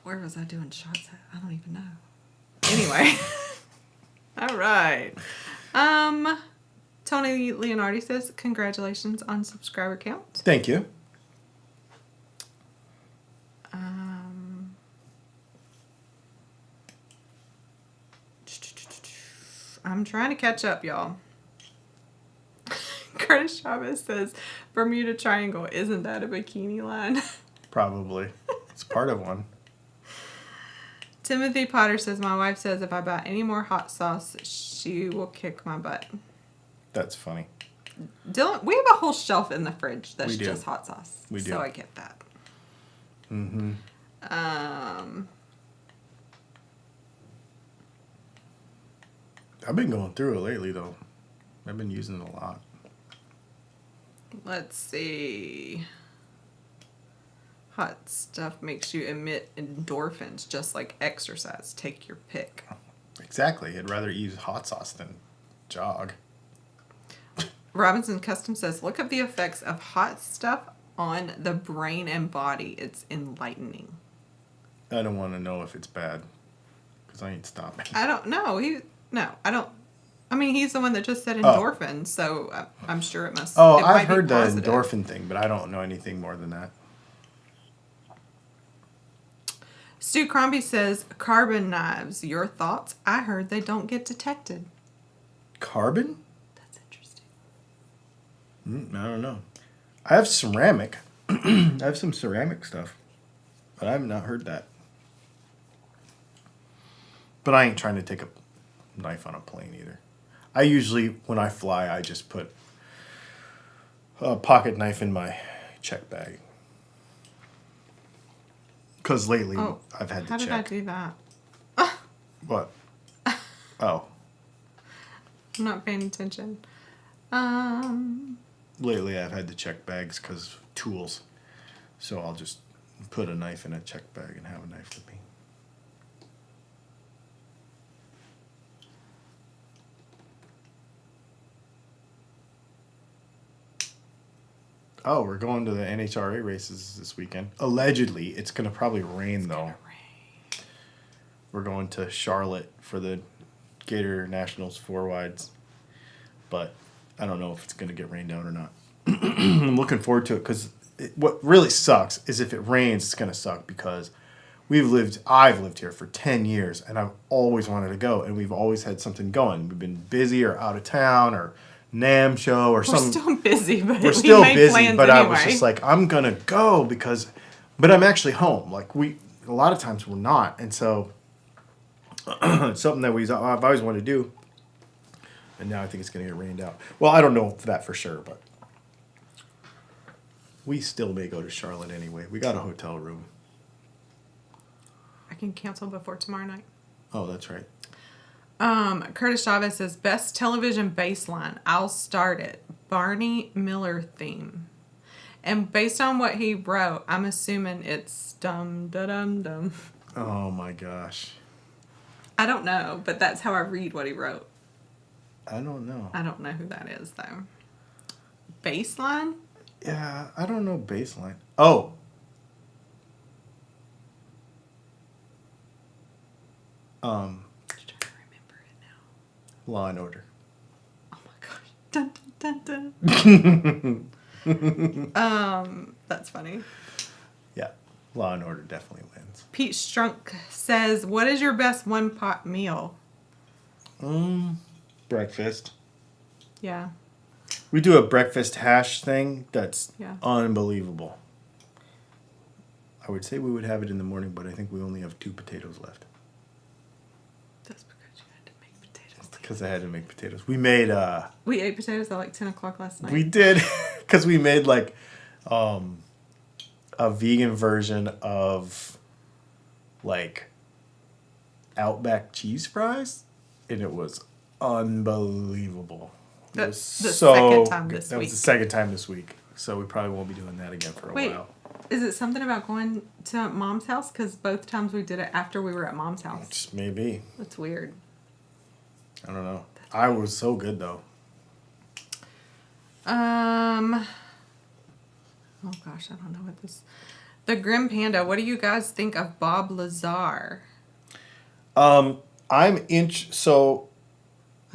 Where was I doing shots at? I don't even know. Anyway. All right. Tony Leonardi says, congratulations on subscriber count. Thank you. I'm trying to catch up, y'all. Curtis Chavez says, Bermuda Triangle, isn't that a bikini line? Probably. It's part of one. Timothy Potter says, my wife says if I buy any more hot sauce, she will kick my butt. That's funny. Dylan, we have a whole shelf in the fridge that's just hot sauce. We do. So I get that. Mm-hmm. I've been going through it lately, though. I've been using it a lot. Let's see. Hot stuff makes you emit endorphins, just like exercise. Take your pick. Exactly. I'd rather use hot sauce than jog. Robinson Custom says, look up the effects of hot stuff on the brain and body. It's enlightening. I don't want to know if it's bad. Because I ain't stopping. I don't know. I don't. I mean, he's the one that just said endorphins, so I'm sure it must. Oh, it might I've be heard the positive. endorphin thing, but I don't know anything more than that. Stu Crombie says, carbon knives. Your thoughts? I heard they don't get detected. Carbon? That's interesting. I don't know. I have ceramic. I have some ceramic stuff. But I have not heard that. But I ain't trying to take a knife on a plane either. I usually, when I fly, I just put a pocket knife in my check bag. Because lately, I've had to how check. did I do that? What? Oh. I'm not paying attention. Lately, I've had to check bags because tools. So I'll just put a knife in a check bag and have a knife with me. Oh, we're going to the NHRA races this weekend. Allegedly, it's going to probably rain, though. We're going to Charlotte for the Gator Nationals 4-wides. But I don't know if it's going to get rained out or not. I'm looking forward to it because what really sucks is if it rains, it's going to suck because I've lived here for 10 years and I've always wanted to go and we've always had something going. We've been busy or out of town or NAMM show or something. We're still busy, but we're still we made busy, plans but anyway. I was just like, I'm going to go but I'm actually home. Like a lot of times we're not. And so it's something that I've always wanted to do. And now I think it's going to get rained out. Well, I don't know that for sure, but we still may go to Charlotte anyway. We got a hotel room. I can cancel before tomorrow night. Oh, that's right. Curtis Chavez says, best television baseline. I'll start it. Barney Miller theme. And based on what he wrote, I'm assuming it's dum da dum dum. Oh my gosh. I don't know, but that's how I read what he wrote. I don't know. I don't know who that is, though. Baseline? Yeah, I don't know baseline. Oh. I'm trying to remember it now. Law and Order. Oh my gosh. Dun, dun, dun, dun. That's funny. Yeah, Law and Order definitely wins. Pete Strunk says, what is your best one-pot meal? Breakfast. Yeah. We do a breakfast hash thing that's Yeah. unbelievable. I would say we would have it in the morning, but I think we only have 2 potatoes left. That's because you had to make potatoes. Because I had to make potatoes. We made We ate potatoes at like 10 o'clock last night. we did because we made like a vegan version of like Outback cheese fries, and it was unbelievable. It was second time good. this That week. was the second time this week, so we probably won't be doing that again for a while. Is it something about going to Mom's house? Because both times we did it after we were at Mom's house. Just maybe. That's weird. I don't know. I was so good though. Oh gosh, I don't know what this. The Grim Panda. What do you guys think of Bob Lazar? So I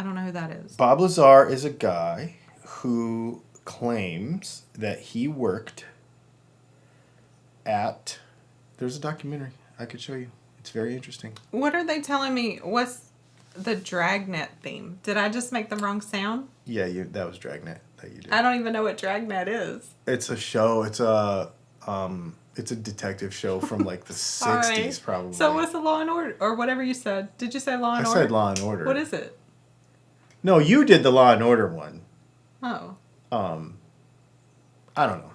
don't know who that is. Bob Lazar is a guy who claims that he worked at. There's a documentary I could show you. It's very interesting. What are they telling me? What's the Dragnet theme? Did I just make the wrong sound? Yeah, that was Dragnet that you did. I don't even know what Dragnet is. It's a show. It's a detective show from like the Sorry. 60s probably. So what's the Law and Order or whatever you said? Did you say Law and I Order? said Law and Order. What is it? No, you did the Law and Order one. Oh. I don't know.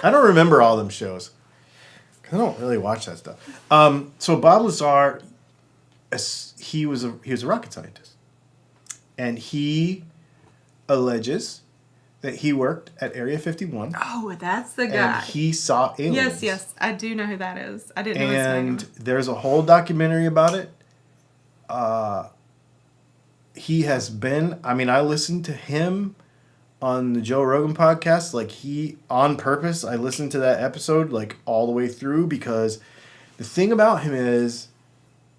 I don't remember all them shows. 'Cause I don't really watch that stuff. So Bob Lazar, he was a rocket scientist, and he alleges that he worked at Area 51. Oh, that's the guy. And he saw aliens. Yes, I do know who that is. I didn't know his name. And there's a whole documentary about it. He has been. I mean, I listened to him on the Joe Rogan podcast, like he, on purpose, I listened to that episode like all the way through because the thing about him is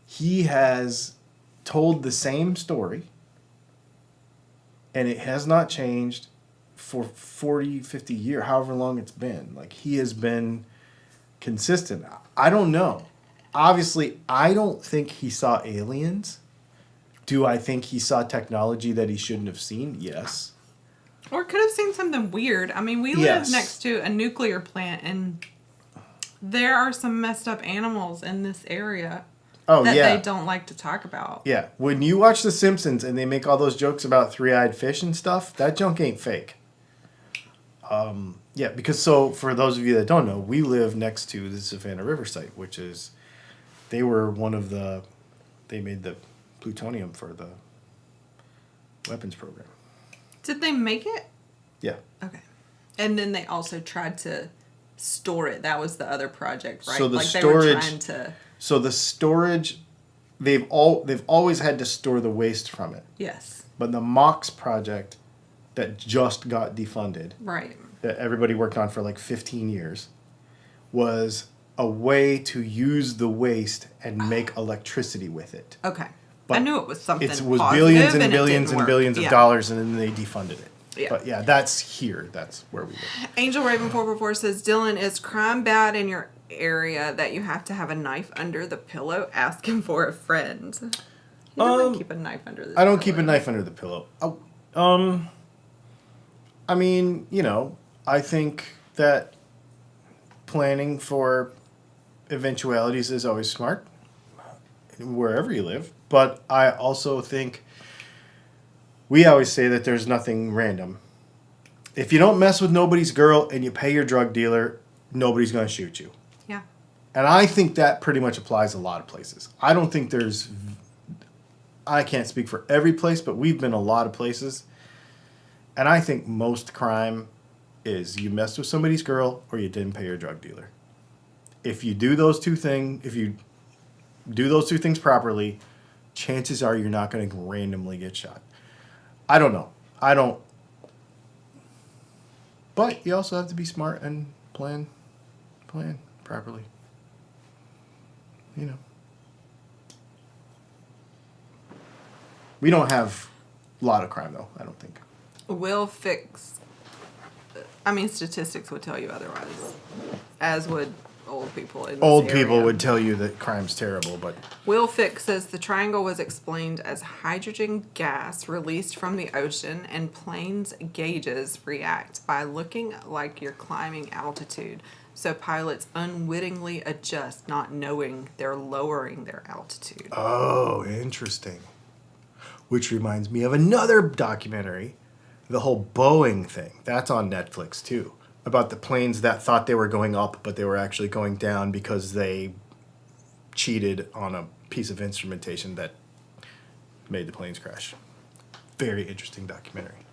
he has told the same story and it has not changed for 40, 50 years, however long it's been. Like he has been consistent. I don't know. Obviously, I don't think he saw aliens. Do I think he saw technology that he shouldn't have seen? Yes. Or could have seen something weird. I mean, we live next to a nuclear plant, and there are some messed up animals in this area that they don't like to talk about. Yeah. When you watch The Simpsons and they make all those jokes about three-eyed fish and stuff, that junk ain't fake. Yeah, because so for those of you that don't know, we live next to the Savannah River site, which is, they were one of the, they made the plutonium for the weapons program. Did they make it? Yeah. Okay. And then they also tried to store it. That was the other project, right? So the like storage, they were trying to. So the storage, they've always had to store the waste from it. Yes. But the MOX project that just got defunded, right, that everybody worked on for like 15 years, was a way to use the waste and make electricity with it. Okay. But I knew it was something. It was positive billions and it billions didn't and work. billions of dollars, and then they defunded it. Yeah. But yeah, that's here. That's where we live. Angel Raven 444 says, Dylan, is crime bad in your area that you have to have a knife under the pillow asking for a friend? You don't keep a knife under the pillow. I don't keep a knife under the pillow. I mean, you know, I think that planning for eventualities is always smart, wherever you live. But I also think we always say that there's nothing random. If you don't mess with nobody's girl and you pay your drug dealer, nobody's going to shoot you. Yeah. And I think that pretty much applies a lot of places. I don't think there's, I can't speak for every place, but we've been a lot of places. And I think most crime is you messed with somebody's girl or you didn't pay your drug dealer. If you do those two things, properly, chances are you're not going to randomly get shot. I don't know. But you also have to be smart and plan properly. You know. We don't have a lot of crime, though, I don't think. Statistics would tell you otherwise, as would old people in this Old people area. would tell you that crime's terrible, but... Will Fix says the triangle was explained as hydrogen gas released from the ocean, and planes' gauges react by looking like you're climbing altitude. So pilots unwittingly adjust, not knowing they're lowering their altitude. Oh, interesting. Which reminds me of another documentary, the whole Boeing thing. That's on Netflix, too. About the planes that thought they were going up, but they were actually going down because they cheated on a piece of instrumentation that made the planes crash. Very interesting documentary.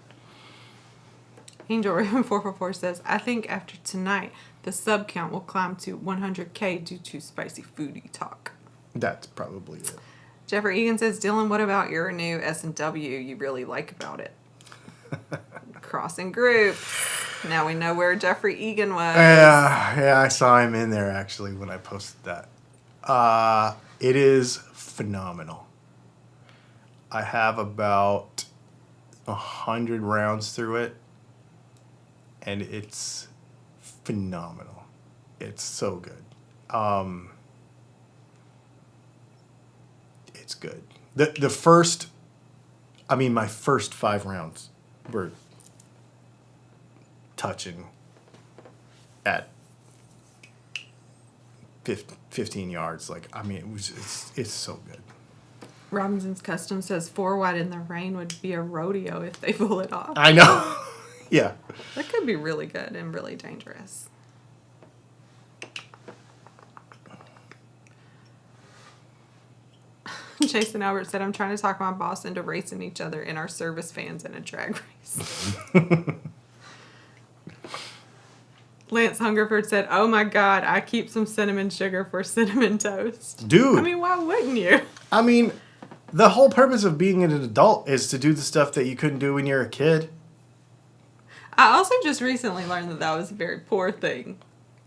Angel Raven 444 says, I think after tonight, the sub count will climb to 100K due to spicy foodie talk. That's probably it. Jeffrey Egan says, Dylan, what about your new S&W you really like about it? Crossing groups. Now we know where Jeffrey Egan was. Yeah, I saw him in there actually when I posted that. It is phenomenal. I have about 100 rounds through it, and it's phenomenal. It's so good. It's good. My first 5 rounds were touching at 15 yards. It's so good. Robinson's Custom says 4 wide in the rain would be a rodeo if they pull it off. I know. Yeah. That could be really good and really dangerous. Jason Albert said, I'm trying to talk my boss into racing each other in our service vans in a drag race. Lance Hungerford said, oh my God, I keep some cinnamon sugar for cinnamon toast. Dude. Why wouldn't you? The whole purpose of being an adult is to do the stuff that you couldn't do when you were a kid. I also just recently learned that that was a very poor thing.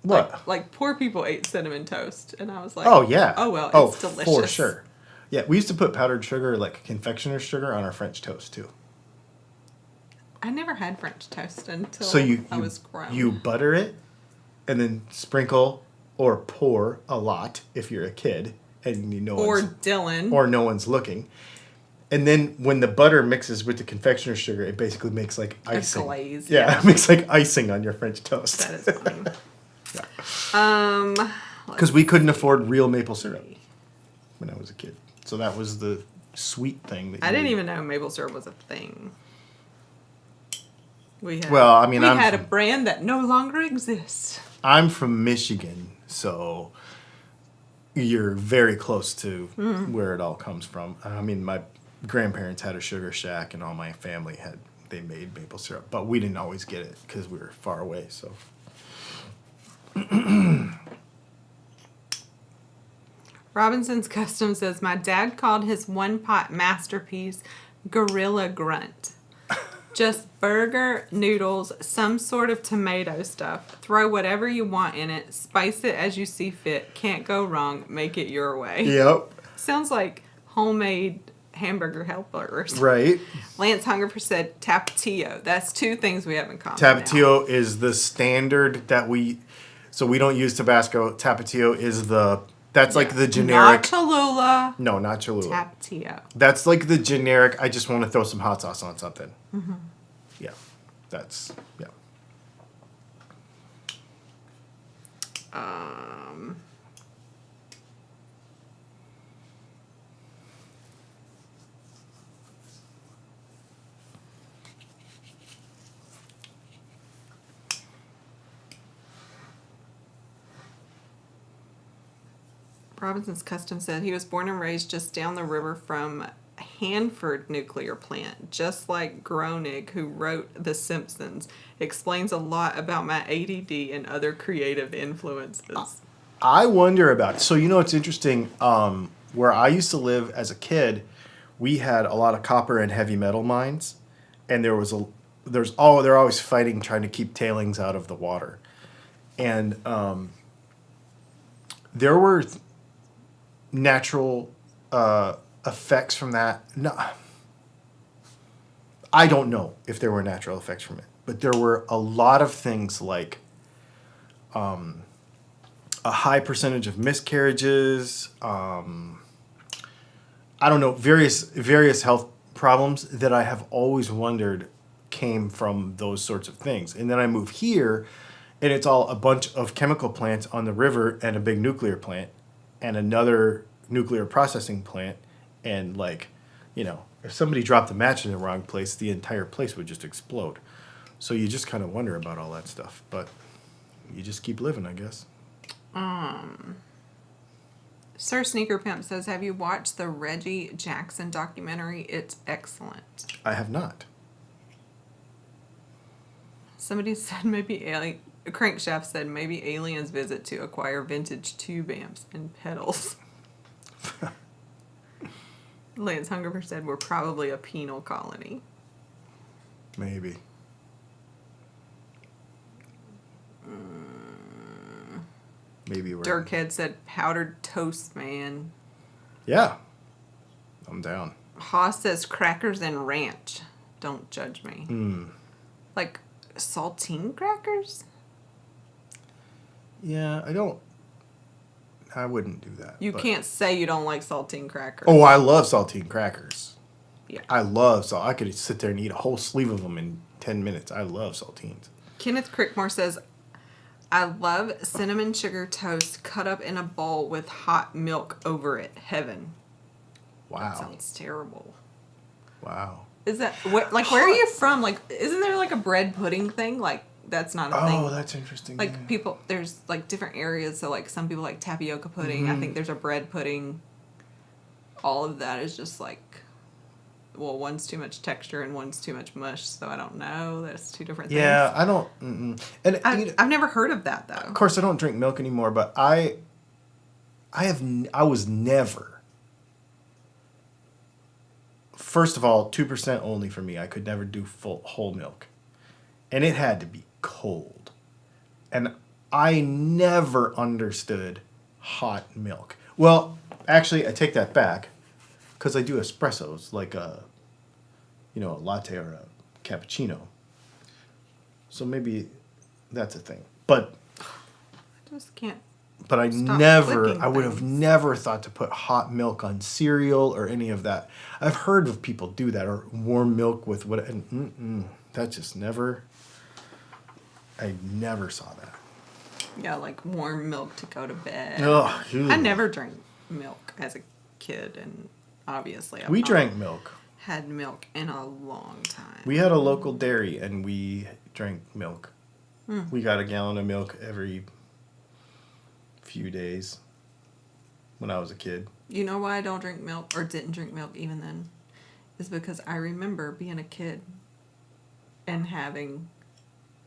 What? Like poor people ate cinnamon toast, and I was like, Oh yeah. oh well, Oh, it's delicious for sure. Yeah, we used to put powdered sugar, like confectioner's sugar, on our French toast too. I never had French toast until So I was grown. you butter it, and then sprinkle or pour a lot if you're a kid, and you know or Dylan. or no one's looking. And then when the butter mixes with the confectioner's sugar, it basically makes like icing. A glaze. Yeah, it makes like icing on your French toast. That is funny. Because we couldn't afford real maple syrup when I was a kid. So that was the sweet thing. That I didn't even know maple syrup was a thing. We had, Well, I mean, we I'm had a from- brand that no longer exists. I'm from Michigan, so you're very close to where it all comes from. I mean, my grandparents had a sugar shack, and all my family they made maple syrup, but we didn't always get it because we were far away. So, Robinson's Custom says, my dad called his one-pot masterpiece Gorilla Grunt. Just burger, noodles, some sort of tomato stuff. Throw whatever you want in it. Spice it as you see fit. Can't go wrong. Make it your way. yep, Sounds like homemade hamburger helpers. right. Lance Hungerford said Tapatio. That's two things we have in common. Tapatio is the standard that so we don't use Tabasco. Tapatio is that's like the generic. Not Cholula. No, not Cholula. Tapatio. That's like the generic. I just want to throw some hot sauce on something. Mm-hmm. Yeah, that's yeah. Robinson's Custom said he was born and raised just down the river from Hanford nuclear plant, just like Groening, who wrote The Simpsons. Explains a lot about my ADD and other creative influences. I wonder about it. So it's interesting. Where I used to live as a kid, we had a lot of copper and heavy metal mines, and they're always fighting, trying to keep tailings out of the water, and there were natural effects from that. No, I don't know if there were natural effects from it, but there were a lot of things like a high percentage of miscarriages. I don't know, various health problems that I have always wondered came from those sorts of things. And then I move here, and it's all a bunch of chemical plants on the river and a big nuclear plant and another nuclear processing plant. And if somebody dropped a match in the wrong place, the entire place would just explode. So you just kind of wonder about all that stuff. But you just keep living, I guess. Sir Sneaker Pimp says, have you watched the Reggie Jackson documentary? It's excellent. I have not. Somebody said maybe Crankshaft said maybe aliens visit to acquire vintage tube amps and pedals. Lance Hungerford said we're probably a penal colony. Maybe. Maybe we're... Dirkhead said powdered toast, man. Yeah. I'm down. Haas says crackers and ranch. Don't judge me. Like saltine crackers? Yeah, I wouldn't do that. You can't say you don't like saltine crackers. Oh, I love saltine crackers. Yeah. I love salt. I could sit there and eat a whole sleeve of them in 10 minutes. I love saltines. Kenneth Crickmore says, I love cinnamon sugar toast cut up in a bowl with hot milk over it. Heaven. Wow. That sounds terrible. Wow. Is that, where are you from? Like, isn't there like a bread pudding thing? Like, that's not a thing. Oh, that's interesting. Like, yeah. people, there's like different areas. So, like, some people like tapioca pudding. I think there's a bread pudding. All of that is just like, well, one's too much texture and one's too much mush. So, I don't know. That's two different things. Yeah, I don't... And I've never heard of that, though. Of course, I don't drink milk anymore, but I was never... First of all, 2% only for me. I could never do whole milk. and it had to be cold. And I never understood hot milk. Well, actually, I take that back, because I do espressos, like a latte or a cappuccino. So maybe that's a thing. But I just can't. But I would have never thought to put hot milk on cereal or any of that. I've heard of people do that, or warm milk with what, and that just never, I never saw that. Yeah, like warm milk to go to bed. Ugh, I never drank milk as a kid, and obviously we drank milk. Had milk in a long time. We had a local dairy, and we drank milk. We got a gallon of milk every few days when I was a kid. You know why I don't drink milk, or didn't drink milk even then? Is because I remember being a kid and having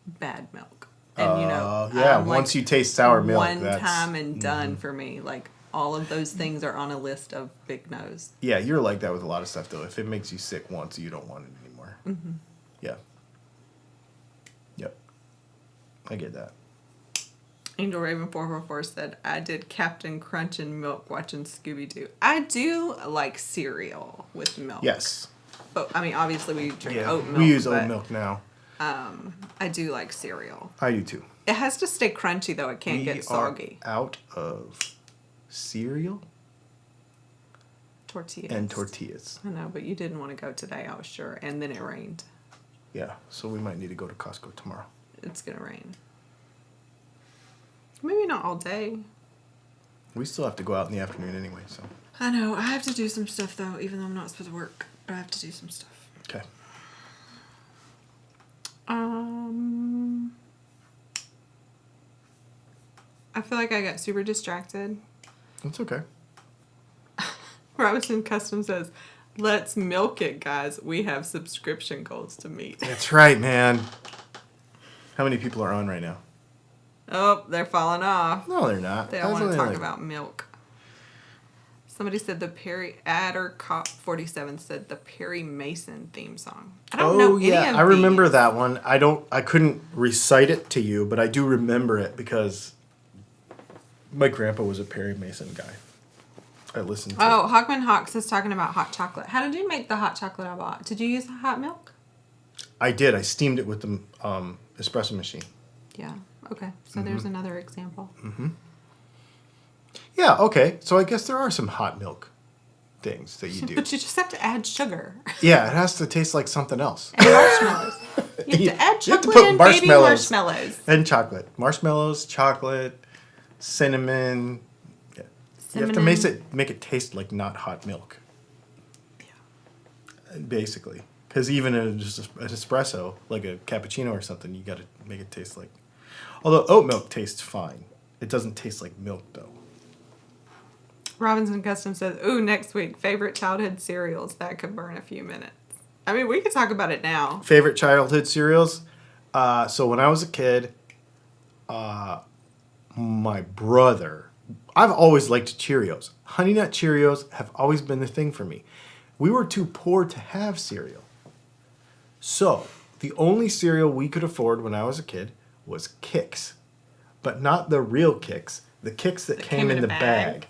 bad milk. And once you taste sour milk, one time and done for me. Like, all of those things are on a list of big no's. Yeah, you're like that with a lot of stuff, though. If it makes you sick once, you don't want it anymore. Mm-hmm. Yeah. Yep. I get that. Angel Raven 444 said, I did Captain Crunch and milk watching Scooby-Doo. I do like cereal with milk. Yes. But, I mean, obviously we drink oat milk. We use oat milk now. I do like cereal. I do, too. It has to stay crunchy, though. It can't get soggy. We are out of cereal Tortillas. and tortillas. I know, but you didn't want to go today, I was sure. And then it rained. Yeah, so we might need to go to Costco tomorrow. It's going to rain. Maybe not all day. We still have to go out in the afternoon anyway, so. I know. I have to do some stuff, though, even though I'm not supposed to work. But I have to do some stuff. Okay. I feel like I got super distracted. That's okay. Robinson Custom says, let's milk it, guys. We have subscription goals to meet. That's right, man. How many people are on right now? Oh, they're falling off. No, they're not. They don't want to talk about milk. Somebody said the Perry Adder Cop 47 said the Perry Mason theme song. I don't know any of I remember these. that one. I couldn't recite it to you, but I do remember it because my grandpa was a Perry Mason guy. I listened to Oh, Hawkman Hawks is talking about hot chocolate. How did you make the hot chocolate I bought? Did you use hot milk? I did. I steamed it with the espresso machine. Yeah. Okay. So there's another example. Mm-hmm. Yeah, okay. So I guess there are some hot milk things that you do. But you just have to add sugar. Yeah, it has to taste like something else. And marshmallows. You have to add You have to chocolate put and baby marshmallows. And chocolate. Marshmallows, chocolate, cinnamon. Yeah. You have to make it taste like not hot milk. Yeah. Basically. Because even just an espresso, like a cappuccino or something, you got to make it taste like... Although oat milk tastes fine. It doesn't taste like milk, though. Robinson Custom says, ooh, next week, favorite childhood cereals. That could burn a few minutes. I mean, we could talk about it now. Favorite childhood cereals? So when I was a kid, my brother... I've always liked Cheerios. Honey Nut Cheerios have always been the thing for me. We were too poor to have cereal. So, the only cereal we could afford when I was a kid was Kix. But not the real Kix. The Kix that came in the bag.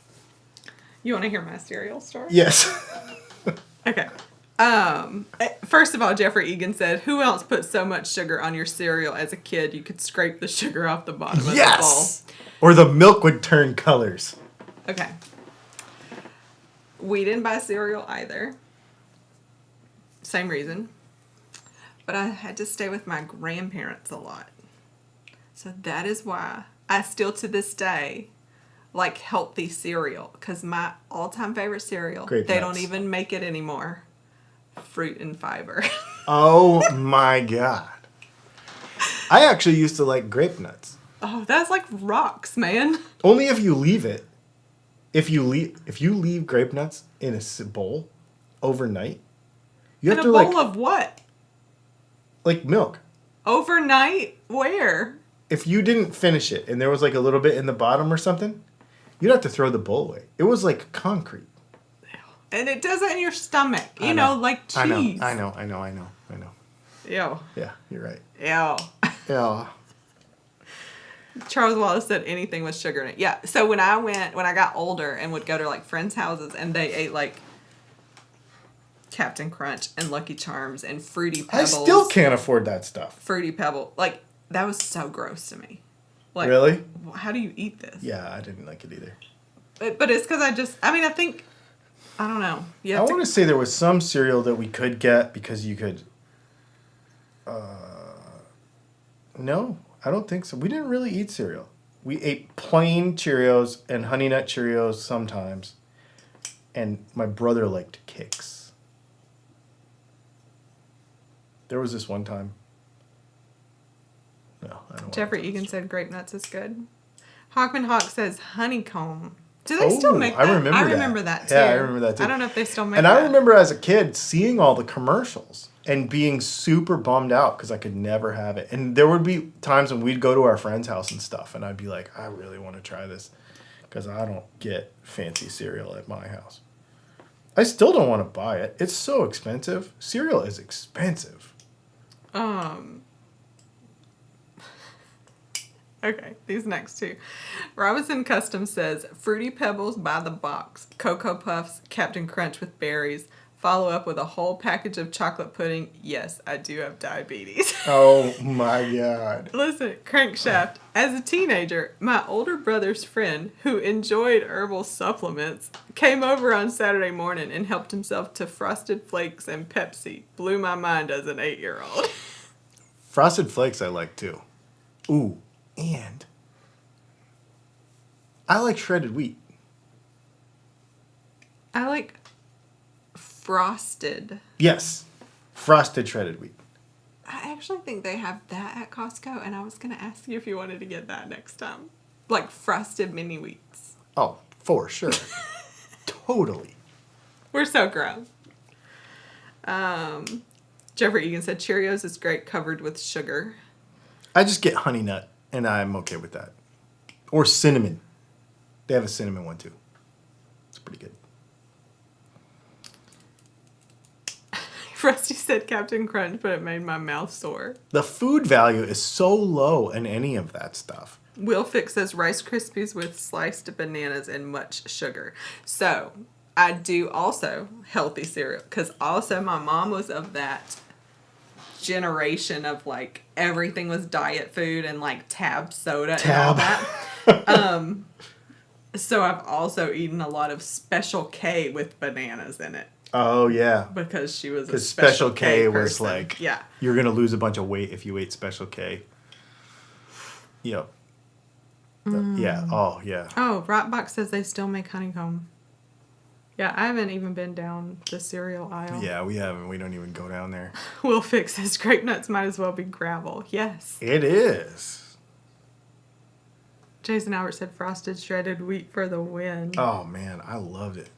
You want to hear my cereal story? Yes. Okay. First of all, Jeffrey Egan said, who else put so much sugar on your cereal as a kid you could scrape the sugar off the bottom of the bowl? Or the milk would turn colors. Okay. We didn't buy cereal either. Same reason. But I had to stay with my grandparents a lot. So that is why I still to this day like healthy cereal. Because my all-time favorite cereal, Grape they Nuts. don't even make it anymore. Fruit and Fiber. Oh my God. I actually used to like Grape Nuts. Oh, that's like rocks, man. Only if you leave it. If you leave Grape Nuts in a bowl overnight, you have In to a bowl of what? like milk. Overnight? Where? If you didn't finish it and there was like a little bit in the bottom or something, you'd have to throw the bowl away. It was like concrete. And it does it in your stomach. You know, like cheese. I know. Ew. Yeah, you're right. Ew. Yeah. Charles Wallace said anything with sugar in it. Yeah. So when I got older and would go to like friends' houses and they ate like Captain Crunch and Lucky Charms and Fruity I Pebbles. still can't afford that stuff. Fruity Pebble. Like, that was so gross to me. Like, Really? How do you eat this? Yeah, I didn't like it either. But it's because I think, I don't know. I want to say there was some cereal that we could get because you could. No, I don't think so. We didn't really eat cereal. We ate plain Cheerios and Honey Nut Cheerios sometimes. And my brother liked Kix. There was this one time. No, I don't Jeffrey want to Egan said grape nuts is good. Hawkman Hawk says honeycomb. Do they still make that? I remember that too. Yeah, I remember that too. I don't know if they still make and that. I remember as a kid seeing all the commercials and being super bummed out because I could never have it. And there would be times when we'd go to our friend's house and stuff, and I'd be like, I really want to try this because I don't get fancy cereal at my house. I still don't want to buy it. It's so expensive. Cereal is expensive. Okay, these next two. Robinson Custom says Fruity Pebbles by the box, Cocoa Puffs, Captain Crunch with berries. Follow up with a whole package of chocolate pudding. Yes, I do have diabetes. Oh my God. Listen, Crankshaft. As a teenager, my older brother's friend, who enjoyed herbal supplements, came over on Saturday morning and helped himself to Frosted Flakes and Pepsi. Blew my mind as an 8-year-old. Frosted Flakes I like too. Ooh, and I like shredded wheat. I like frosted. Yes, frosted shredded wheat. I actually think they have that at Costco, and I was going to ask you if you wanted to get that next time. Like frosted mini wheats. Oh, for sure. Totally. We're so gross. Jeffrey Egan said Cheerios is great covered with sugar. I just get Honey Nut, and I'm okay with that. Or cinnamon. They have a cinnamon one too. It's pretty good. Rusty said Captain Crunch, but it made my mouth sore. The food value is so low in any of that stuff. Will Fix says Rice Krispies with sliced bananas and much sugar. So, I do also healthy cereal, because also my mom was of that generation of like everything was diet food and like Tab soda and all that. So I've also eaten a lot of Special K with bananas in it. Oh, yeah. Because she was a Because Special K was person. like, yeah. You're going to lose a bunch of weight if you ate Special K. Yep. Yeah. Oh, yeah. Oh, Rockbox says they still make honeycomb. Yeah, I haven't even been down the cereal aisle. Yeah, we haven't. We don't even go down there. Will Fix says grape nuts might as well be gravel. Yes. It is. Jason Albert said frosted shredded wheat for the win. Oh, man. I loved it.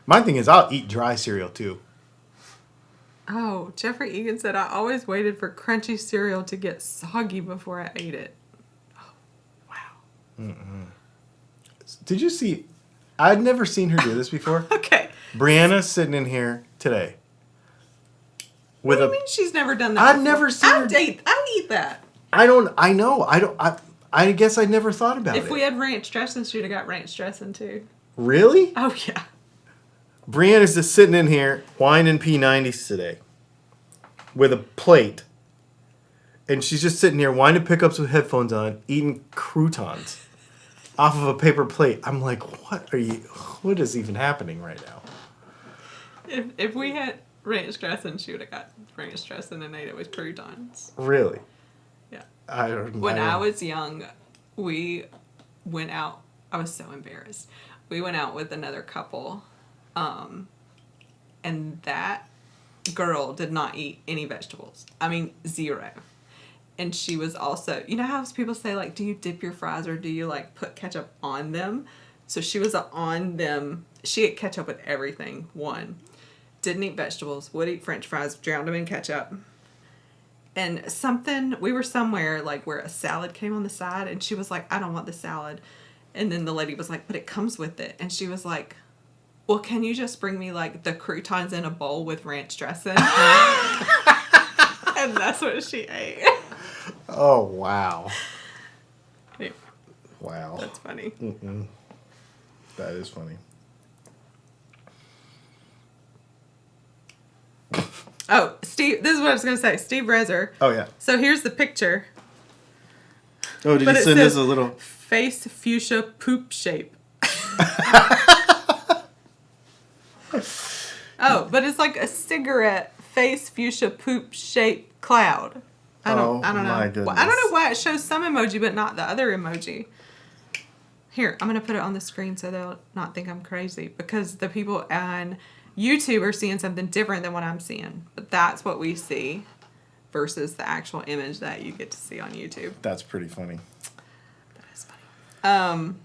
My thing is I'll eat dry cereal, too. Oh, Jeffrey Egan said I always waited for crunchy cereal to get soggy before I ate it. Oh, wow. Did you see... I'd never seen her do this before. Okay. Brianna's sitting in here today. What do you mean she's never done that I've before? never seen her... I eat that. I guess I never thought about it. If we had ranch dressing, she'd have got ranch dressing too. Really? Oh, yeah. Brianna's just sitting in here, whining P90s today. With a plate. And she's just sitting here, winding pickups with headphones on, eating croutons off of a paper plate. I'm like, what is even happening right now? If we had ranch dressing, she would have got ranch dressing and ate it with croutons. Really? Yeah. When I was young, we went out. I was so embarrassed. We went out with another couple, and that girl did not eat any vegetables. I mean, zero. And she was also, you know how people say, like, do you dip your fries or do you, like, put ketchup on them? So she was on them. She ate ketchup with everything. One. Didn't eat vegetables. Would eat french fries. Drowned them in ketchup. And we were somewhere, like, where a salad came on the side. And she was like, I don't want the salad. And then the lady was like, but it comes with it. And she was like, well, can you just bring me, like, the croutons in a bowl with ranch dressing? And that's what she ate. Oh, wow. Yeah, Wow. that's funny. That is funny. Oh, Steve, this is what I was going to say. Steve Rezer. Oh, yeah. So here's the picture. Oh, did But you it send us says a little... face fuchsia poop shape. Oh, but it's like a cigarette face fuchsia poop shape cloud. I don't know. my Well, I don't goodness. know why it shows some emoji but not the other emoji. Here, I'm going to put it on the screen so they'll not think I'm crazy because the people on YouTube are seeing something different than what I'm seeing. But that's what we see versus the actual image that you get to see on YouTube. That's pretty funny. That is funny.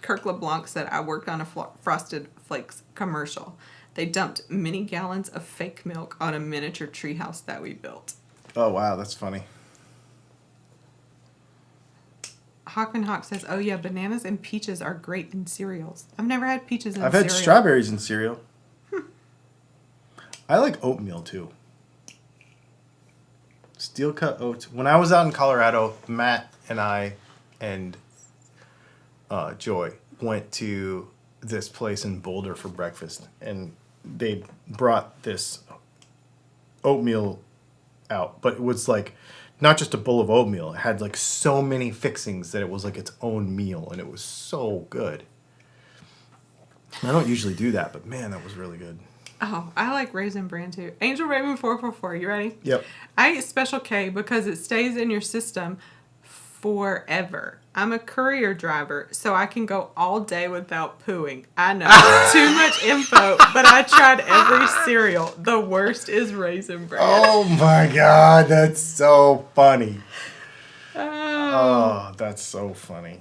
Kirk LeBlanc said, I worked on a Frosted Flakes commercial. They dumped many gallons of fake milk on a miniature treehouse that we built. Oh, wow. That's funny. Hawkman Hawk says, oh yeah, bananas and peaches are great in cereals. I've never had peaches in I've cereal. had strawberries in cereal. I like oatmeal, too. Steel cut oats. When I was out in Colorado, Matt and I and Joy went to this place in Boulder for breakfast, and they brought this oatmeal out, but it was like not just a bowl of oatmeal. It had like so many fixings that it was like its own meal, and it was so good. I don't usually do that, but man, that was really good. Oh, I like Raisin Bran too. Angel Raven 444, you ready? Yep. I eat Special K because it stays in your system forever. I'm a courier driver, so I can go all day without pooing. I know, too much info, but I tried every cereal. The worst is Raisin Bran. Oh my god, that's so funny. Oh. Oh, that's so funny.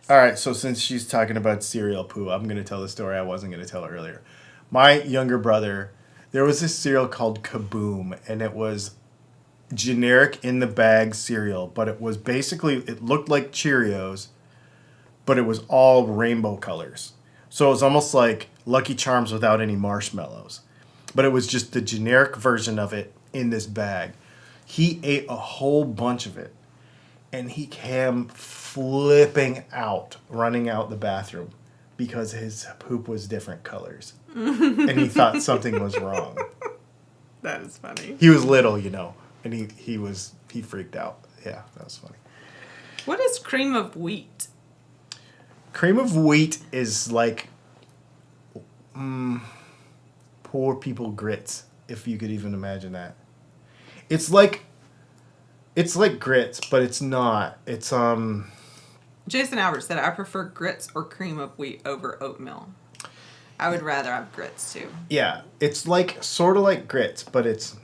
All right, so since she's talking about cereal poo, I'm going to tell the story I wasn't going to tell earlier. My younger brother, there was this cereal called Kaboom, and it was generic in the bag cereal, but it was basically, it looked like Cheerios, but it was all rainbow colors. So it was almost like Lucky Charms without any marshmallows. But it was just the generic version of it in this bag. He ate a whole bunch of it, and he came flipping out, running out the bathroom because his poop was different colors. And he thought something was wrong. That is funny. He was little, you know, and he freaked out. Yeah, that was funny. What is cream of wheat? Cream of wheat is like poor people grits, if you could even imagine that. It's like grits, but it's not. It's Jason Albert said, I prefer grits or cream of wheat over oatmeal. I would rather have grits too. yeah, it's like sort of like grits, but it's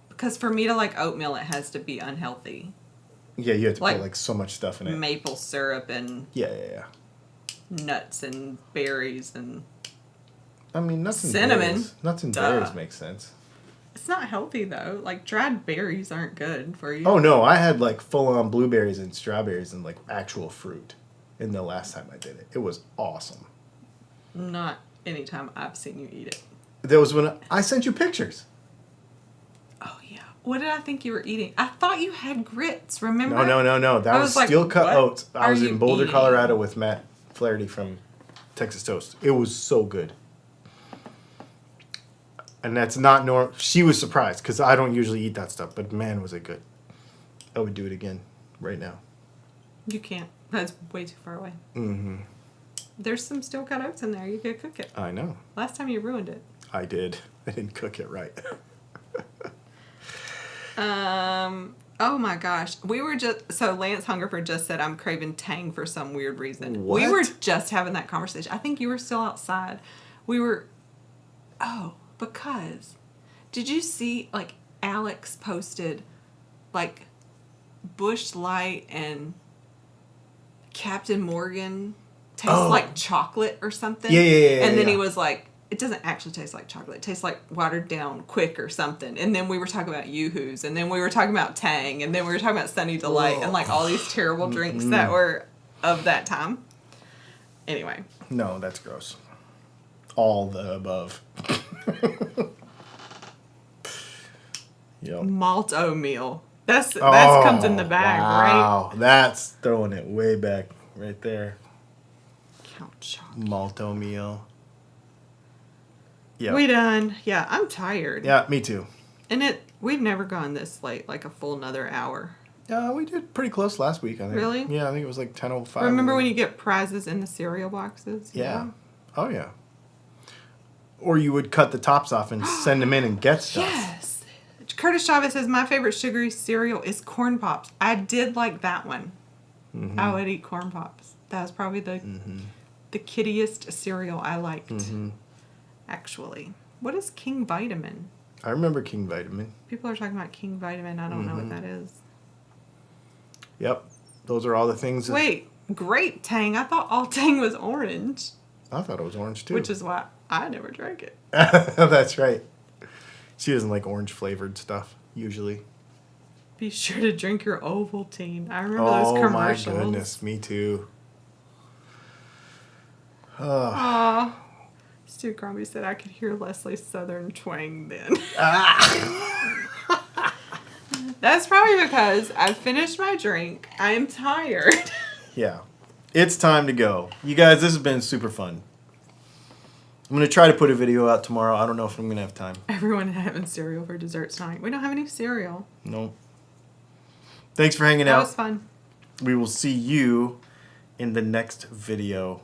Because for me to like oatmeal, it has to be unhealthy. yeah, you have to Like put like so much stuff in it. Maple syrup and Yeah. nuts and berries and... I mean, nuts and Cinnamon. berries. Nuts and Duh. berries make sense. It's not healthy though. Like dried berries aren't good for you. Oh no, I had like full on blueberries and strawberries and like actual fruit in the last time I did it. It was awesome. Not anytime I've seen you eat it. That was when I sent you pictures. Oh yeah. What did I think you were eating? I thought you had grits, remember? No. That I was was like, steel cut what oats. I are was you in Boulder, eating? Colorado with Matt Flaherty from Texas Toast. It was so good. And that's not normal. She was surprised because I don't usually eat that stuff, but man, was it good. I would do it again right now. You can't. That's way too far away. Mm-hmm. There's some steel cut oats in there. You could cook it. I know. Last time you ruined it. I did. I didn't cook it right. Oh my gosh. So Lance Hungerford just said I'm craving Tang for some weird reason. What? We were just having that conversation. I think you were still outside. Because did you see like Alex posted like Busch Light and Captain Morgan tastes like chocolate or something? Yeah. And then yeah. he was like, it doesn't actually taste like chocolate. It tastes like watered down quick or something. And then we were talking about Yoo-Hoos. And then we were talking about Tang. And then we were talking about Sunny Delight. And like all these terrible drinks that were of that time. Anyway. No, that's gross. All the above. Yep. Malt oatmeal. That comes in the bag, right? Wow, that's throwing it way back right there. Count Chocula. Malto meal. Yeah. We done. Yeah, I'm tired. Yeah, me too. And we've never gone this late, like a full another hour. We did pretty close last week, I think. Really? Yeah, I think it was like 10:05. Remember when you get prizes in the cereal boxes? Yeah. Oh, yeah. Or you would cut the tops off and send them in and get stuff. Yes. Curtis Chavez says, my favorite sugary cereal is Corn Pops. I did like that one. Mm-hmm. I would eat Corn Pops. That was probably the kiddiest cereal I liked, actually. What is King Vitamin? I remember King Vitamin. People are talking about King Vitamin. I don't know what that is. Yep. Those are all the things. Wait, grape Tang. I thought all Tang was orange. I thought it was orange, too. Which is why I never drank it. That's right. She doesn't like orange-flavored stuff, usually. Be sure to drink your Ovaltine. I remember those commercials. Oh, my goodness. Me, too. Aw. Stu Crombie said I could hear Leslie's southern twang then. That's probably because I finished my drink. I am tired. Yeah. It's time to go. You guys, this has been super fun. I'm going to try to put a video out tomorrow. I don't know if I'm going to have time. Everyone having cereal for dessert tonight. We don't have any cereal. No. Thanks for hanging That out. was fun. We will see you in the next video.